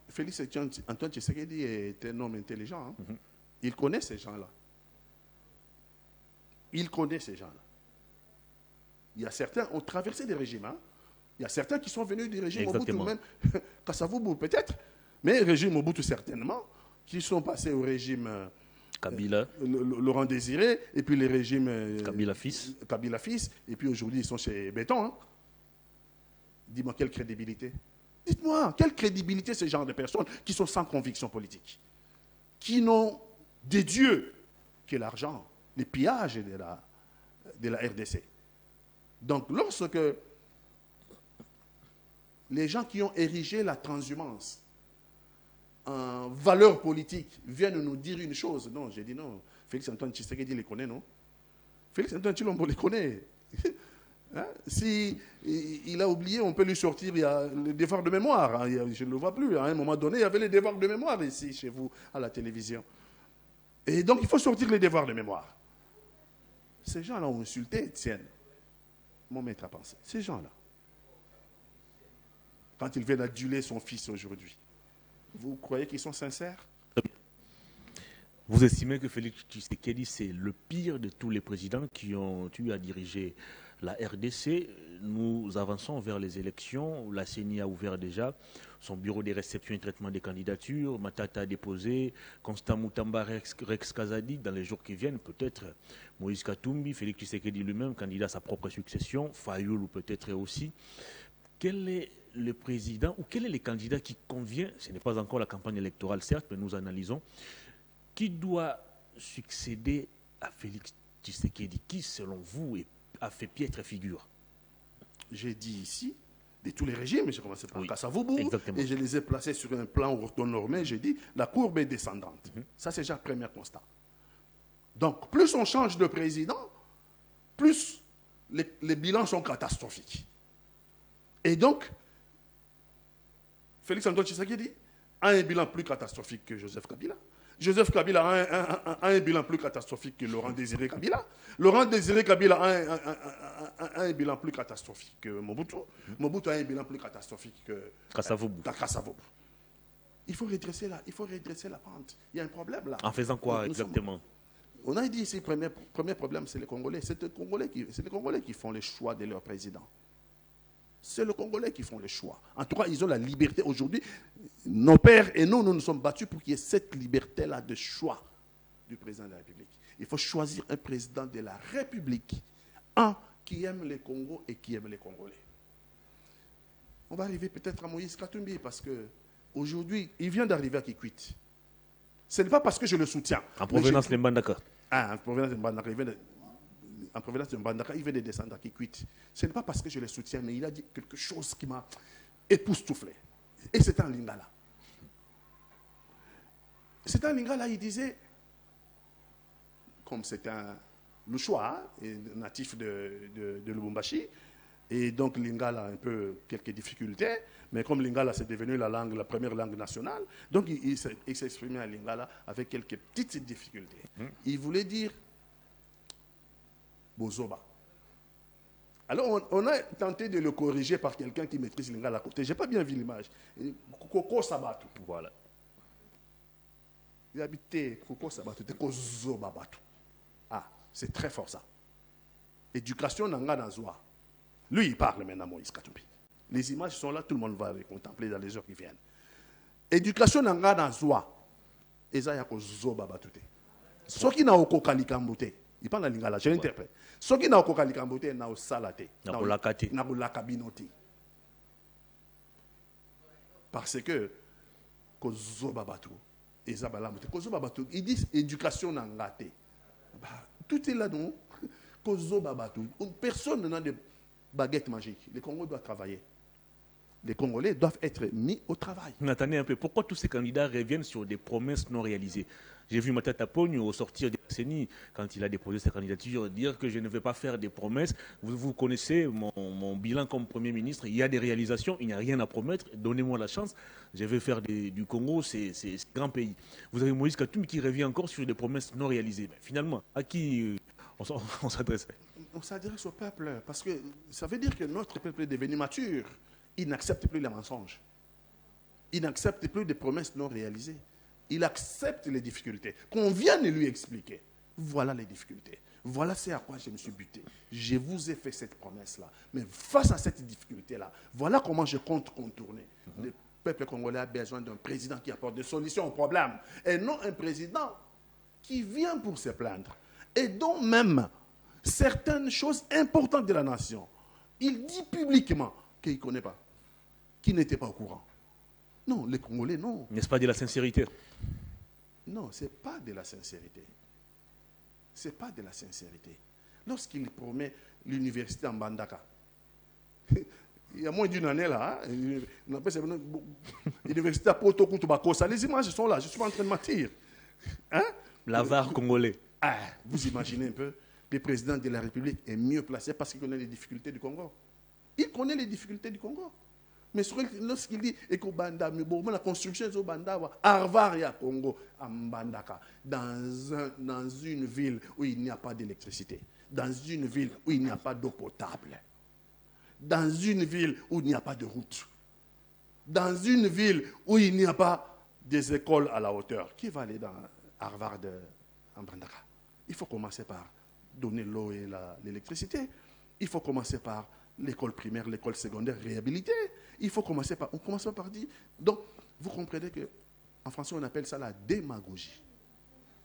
Félix Antoine Tshisekedi est un homme intelligent. Hein. Il connaît ces gens-là. Il connaît ces gens-là. Il y a certains qui ont traversé des régimes. Hein. Il y a certains qui sont venus du régime Mobutu, même Kasavubu peut-être, mais le régime Mobutu certainement, qui sont passés au régime Kabila, Laurent Désiré, et puis les régimes Kabila fils, et puis aujourd'hui ils sont chez Béton. Hein. Dis-moi, quelle crédibilité? Dites-moi, quelle crédibilité ce genre de personnes qui sont sans conviction politique, qui n'ont des dieux que l'argent, les pillages de la RDC. Donc, lorsque les gens qui ont érigé la transhumance en valeur politique viennent nous dire une chose, non, j'ai dit non, Félix Antoine Tshisekedi les connaît, non? Félix Antoine Tshilombo les connaît. Hein? Si il a oublié, on peut lui sortir, il y a le devoir de mémoire. Hein, je ne le vois plus. À un moment donné, il y avait les devoirs de mémoire ici, chez vous, à la télévision. Et donc, il faut sortir les devoirs de mémoire. Ces gens-là ont insulté Étienne, mon maître à penser. Ces gens-là. Quand ils viennent aduler son fils aujourd'hui, vous croyez qu'ils sont sincères? Vous estimez que Félix Tshisekedi, c'est le pire de tous les présidents qui ont eu à diriger la RDC. Nous avançons vers les élections. La CENI a ouvert déjà son bureau de réception et traitement des candidatures. Matata a déposé. Constant Moutamba, Rex Kazadi, dans les jours qui viennent, peut-être Moïse Katumbi, Félix Tshisekedi lui-même, candidat à sa propre succession, Fayoulou peut-être aussi. Quel est le président ou quel est le candidat qui convient, ce n'est pas encore la campagne électorale certes, mais nous analysons, qui doit succéder à Félix Tshisekedi? Qui, selon vous, a fait piètre figure? J'ai dit ici, de tous les régimes, j'ai commencé par Kasavubu, exactement. Et je les ai placés sur un plan orthonormé, j'ai dit, la courbe est descendante. Ça, c'est déjà le premier constat. Donc, plus on change de président, plus les bilans sont catastrophiques. Et donc, Félix Antoine Tshisekedi a un bilan plus catastrophique que Joseph Kabila, Joseph Kabila a un bilan plus catastrophique que Laurent Désiré Kabila. Laurent Désiré Kabila a un bilan plus catastrophique que Mobutu. Mobutu a un bilan plus catastrophique que Kassavoubou. Il faut redresser la pente. Il y a un problème là. En faisant quoi exactement? On a dit ici, le premier problème, c'est les Congolais. C'est les Congolais qui font les choix de leur président. C'est les Congolais qui font les choix. En tout cas, ils ont la liberté. Aujourd'hui, nos pères et nous nous sommes battus pour qu'il y ait cette liberté-là de choix du président de la République. Il faut choisir un président de la République, qui aime les Congos et qui aime les Congolais. On va arriver peut-être à Moïse Katumbi parce qu'aujourd'hui, il vient d'arriver à Kikwit. Ce n'est pas parce que je le soutiens. En provenance de Mbandaka. En provenance de Mbandaka, il vient de descendre à Kikwit. Ce n'est pas parce que je le soutiens, mais il a dit quelque chose qui m'a époustouflé. Et c'est un Lingala. C'est un Lingala, il disait, comme c'est un Louchois, natif de Lubumbashi, et donc Lingala a un peu quelques difficultés, mais comme Lingala c'est devenu la première langue nationale, donc il s'exprimait à Lingala avec quelques petites difficultés. Il voulait dire Bozoba. Alors on a tenté de le corriger par quelqu'un qui maîtrise Lingala à côté. Je n'ai pas bien vu l'image. Koko Sabatou. Voilà. Il habitait Koko Sabatou, c'était Kozoba Batou. Ah, c'est très fort ça. Éducation Nanga Nazwa. Lui, il parle maintenant, Moïse Katumbi. Les images sont là, tout le monde va les contempler dans les heures qui viennent. Éducation Nanga Nazwa. Eza Yako Zoba Batute. Ce qui n'a aucun kalikambote. Il parle en lingala, je l'interprète. Ce qui n'a aucun kalikambote, n'a au salate. N'a au lakabinote. Parce que Kozoba Batu. Eza Balamote. Kozoba Batu. Ils disent éducation Nangate. Tout est là, non? Kozoba Batu. Personne n'a de baguette magique. Les Congolais doivent travailler. Les Congolais doivent être mis au travail. Attendez un peu. Pourquoi tous ces candidats reviennent sur des promesses non réalisées? J'ai vu Matata Pogno au sortir des décennies, quand il a déposé sa candidature, dire que je ne vais pas faire des promesses. Vous connaissez mon bilan comme Premier ministre. Il y a des réalisations, il n'y a rien à promettre. Donnez-moi la chance. Je vais faire du Congo, c'est un grand pays. Vous avez Moïse Katumbi qui revient encore sur des promesses non réalisées. Mais finalement, à qui on s'adresse? On s'adresse au peuple, parce que ça veut dire que notre peuple est devenu mature. Il n'accepte plus les mensonges. Il n'accepte plus des promesses non réalisées. Il accepte les difficultés. Qu'on vienne lui expliquer. Voilà les difficultés. Voilà ce à quoi je me suis buté. Je vous ai fait cette promesse-là. Mais face à cette difficulté-là, voilà comment je compte contourner. Le peuple congolais a besoin d'un président qui apporte des solutions aux problèmes. Et non un président qui vient pour se plaindre. Et dont même certaines choses importantes de la nation, il dit publiquement qu'il ne connaît pas, qu'il n'était pas au courant. Non, les Congolais, non. N'est-ce pas de la sincérité? Non, ce n'est pas de la sincérité. Ce n'est pas de la sincérité. Lorsqu'il promet l'université en Bandaka, il y a moins d'une année là, on appelle ça l'université à Poto Koutubakosa, les images sont là, je suis pas en train de mentir. Hein? L'avare congolais. Ah, vous imaginez un peu, le président de la République est mieux placé parce qu'il connaît les difficultés du Congo. Il connaît les difficultés du Congo. Mais lorsqu'il dit la construction de Banda, Arvaria Congo, à Mbandaka, dans une ville où il n'y a pas d'électricité, dans une ville où il n'y a pas d'eau potable, dans une ville où il n'y a pas de route, dans une ville où il n'y a pas des écoles à la hauteur. Qui va aller dans Harvard en Mbandaka? Il faut commencer par donner l'eau et l'électricité. Il faut commencer par l'école primaire, l'école secondaire réhabilitée. On commence par dire. Donc, vous comprenez qu'en français, on appelle ça la démagogie.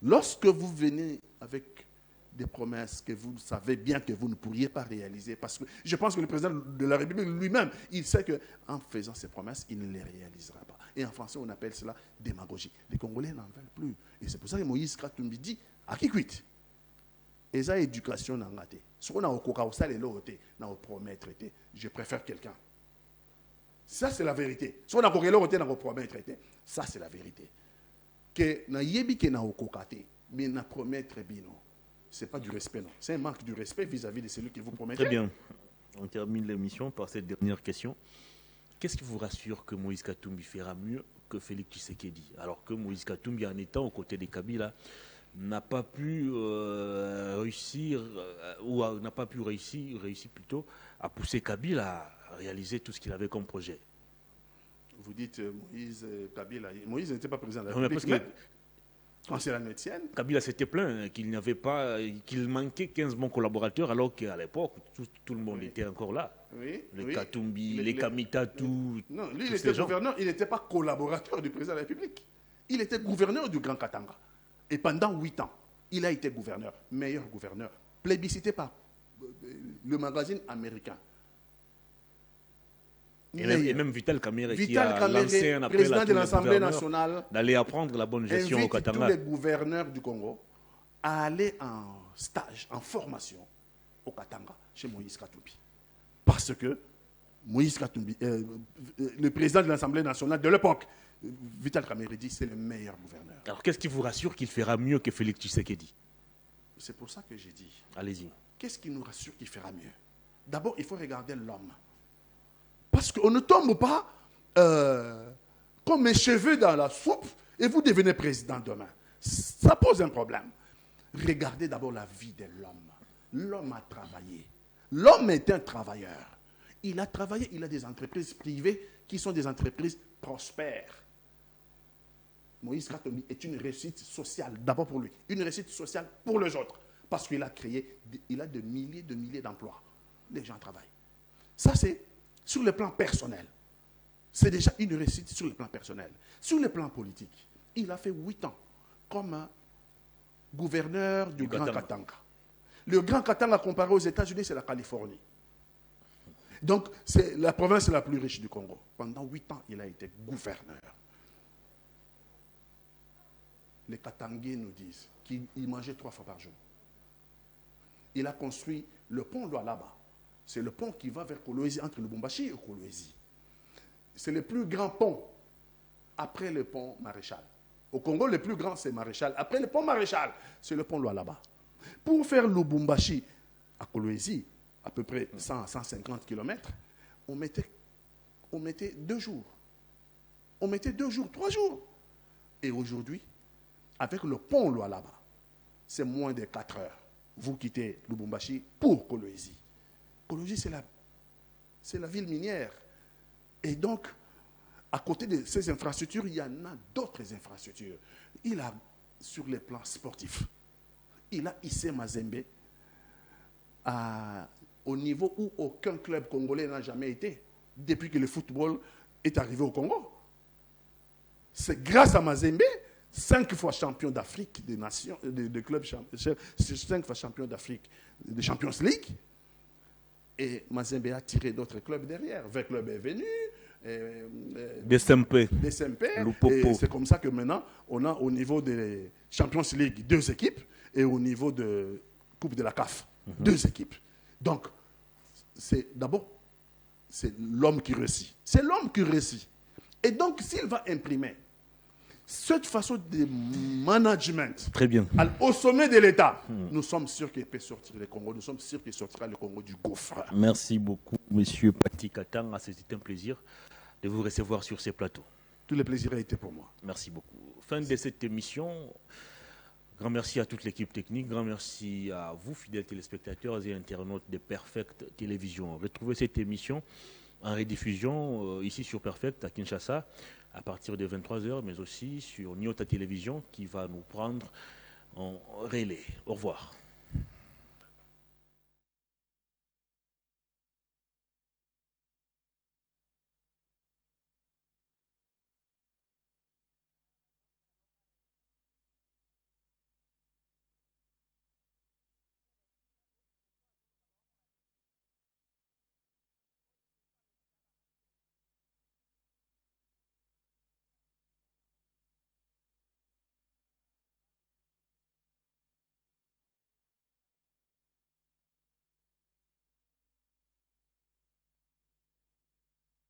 Lorsque vous venez avec des promesses que vous savez bien que vous ne pourriez pas réaliser, parce que je pense que le président de la République lui-même, il sait qu'en faisant ces promesses, il ne les réalisera pas. Et en français, on appelle cela démagogie. Les Congolais n'en veulent plus. Et c'est pour ça que Moïse Katumbi dit, à qui quitte? Et ça, éducation n'a pas été. Ce qu'on a au coca, ça, les lots, n'a pas promettre. Je préfère quelqu'un. Ça, c'est la vérité. Ce qu'on a au coca, n'a pas promettre. Ça, c'est la vérité. Que na yebi que na au coca, mais na promettre bino. Ce n'est pas du respect, non. C'est un manque de respect vis-à-vis de celui qui vous promet. Très bien. On termine l'émission par cette dernière question. Qu'est-ce qui vous rassure que Moïse Katumbi fera mieux que Félix Tshisekedi. Alors que Moïse Katumbi, en étant aux côtés de Kabila, n'a pas pu réussir, ou n'a pas pu réussir plutôt, à pousser Kabila à réaliser tout ce qu'il avait comme projet. Vous dites Moïse Kabila. Moïse n'était pas président de la Non, République. Quand c'est la tienne. Kabila s'était plaint qu'il n'avait pas, qu'il manquait 15 bons collaborateurs, alors qu'à l'époque, tout le monde était encore là. Oui, les Katumbi, les Kamita, tout. Non, lui, il était gouverneur, il n'était pas collaborateur du président de la République. Il était gouverneur du Grand Katanga. Et pendant 8 ans, il a été gouverneur, meilleur gouverneur, plébiscité par le magazine américain. Et même Vital Kamerhe, qui a lancé un appel président de l'Assemblée nationale, d'aller apprendre la bonne gestion au Katanga. Tous les gouverneurs du Congo à aller en stage, en formation au Katanga, chez Moïse Katumbi. Parce que Moïse Katumbi, le président de l'Assemblée nationale de l'époque, Vital Kamerhe dit c'est le meilleur gouverneur. Alors qu'est-ce qui vous rassure qu'il fera mieux que Félix Tshisekedi? C'est pour ça que j'ai dit. Allez-y. Qu'est-ce qui nous rassure qu'il fera mieux? D'abord, il faut regarder l'homme. Parce qu'on ne tombe pas comme un cheveu dans la soupe et vous devenez président demain. Ça pose un problème. Regardez d'abord la vie de l'homme. L'homme a travaillé. L'homme est un travailleur. Il a travaillé, il a des entreprises privées qui sont des entreprises prospères. Moïse Katumbi est une réussite sociale, d'abord pour lui, une réussite sociale pour les autres, parce qu'il a créé, il a de milliers d'emplois. Les gens travaillent. Ça, c'est sur le plan personnel. C'est déjà une réussite sur le plan personnel. Sur le plan politique, il a fait 8 ans comme gouverneur du Grand Katanga. Le Grand Katanga, comparé aux États-Unis, c'est la Californie. Donc, c'est la province la plus riche du Congo. Pendant 8 ans, il a été gouverneur. Les Katangais nous disent qu'il mangeait 3 fois par jour. Il a construit le pont Lualaba. C'est le pont qui va vers Kolwezi, entre Lubumbashi et Kolwezi. C'est le plus grand pont après le pont Maréchal. Au Congo, le plus grand, c'est Maréchal. Après le pont Maréchal, c'est le pont Lualaba. Pour faire Lubumbashi à Kolwezi, à peu près 100-150 km, on mettait 2 jours. On mettait 2 jours, 3 jours. Et aujourd'hui, avec le pont Lualaba, c'est moins de 4 heures. Vous quittez Lubumbashi pour Kolwezi. Kolwezi, c'est la ville minière. Et donc, à côté de ces infrastructures, il y en a d'autres infrastructures. Il a, sur les plans sportifs, il a hissé Mazembe au niveau où aucun club congolais n'a jamais été, depuis que le football est arrivé au Congo. C'est grâce à Mazembe, 5 fois champion d'Afrique des nations, de clubs, 5 fois champion d'Afrique de Champions League. Et Mazembe a tiré d'autres clubs derrière. V Club est venu. Des SMP. Et c'est comme ça que maintenant, on a au niveau des Champions League 2 équipes et au niveau de Coupe de la CAF 2 équipes. Donc, d'abord, c'est l'homme qui réussit. C'est l'homme qui réussit. Et donc, s'il va imprimer cette façon de management très bien au sommet de l'État, nous sommes sûrs qu'il peut sortir le Congo. Nous sommes sûrs qu'il sortira le Congo du gouffre. Merci beaucoup, monsieur Pati Katanga. C'était un plaisir de vous recevoir sur ces plateaux. Tout le plaisir a été pour moi. Merci beaucoup. Fin de cette émission. Grand merci à toute l'équipe technique. Grand merci à vous, fidèles téléspectateurs et internautes de Perfect Télévision. Retrouvez cette émission en rediffusion ici sur Perfect à Kinshasa à partir de 23h, mais aussi sur Nyota Télévision qui va nous prendre en relais. Au revoir.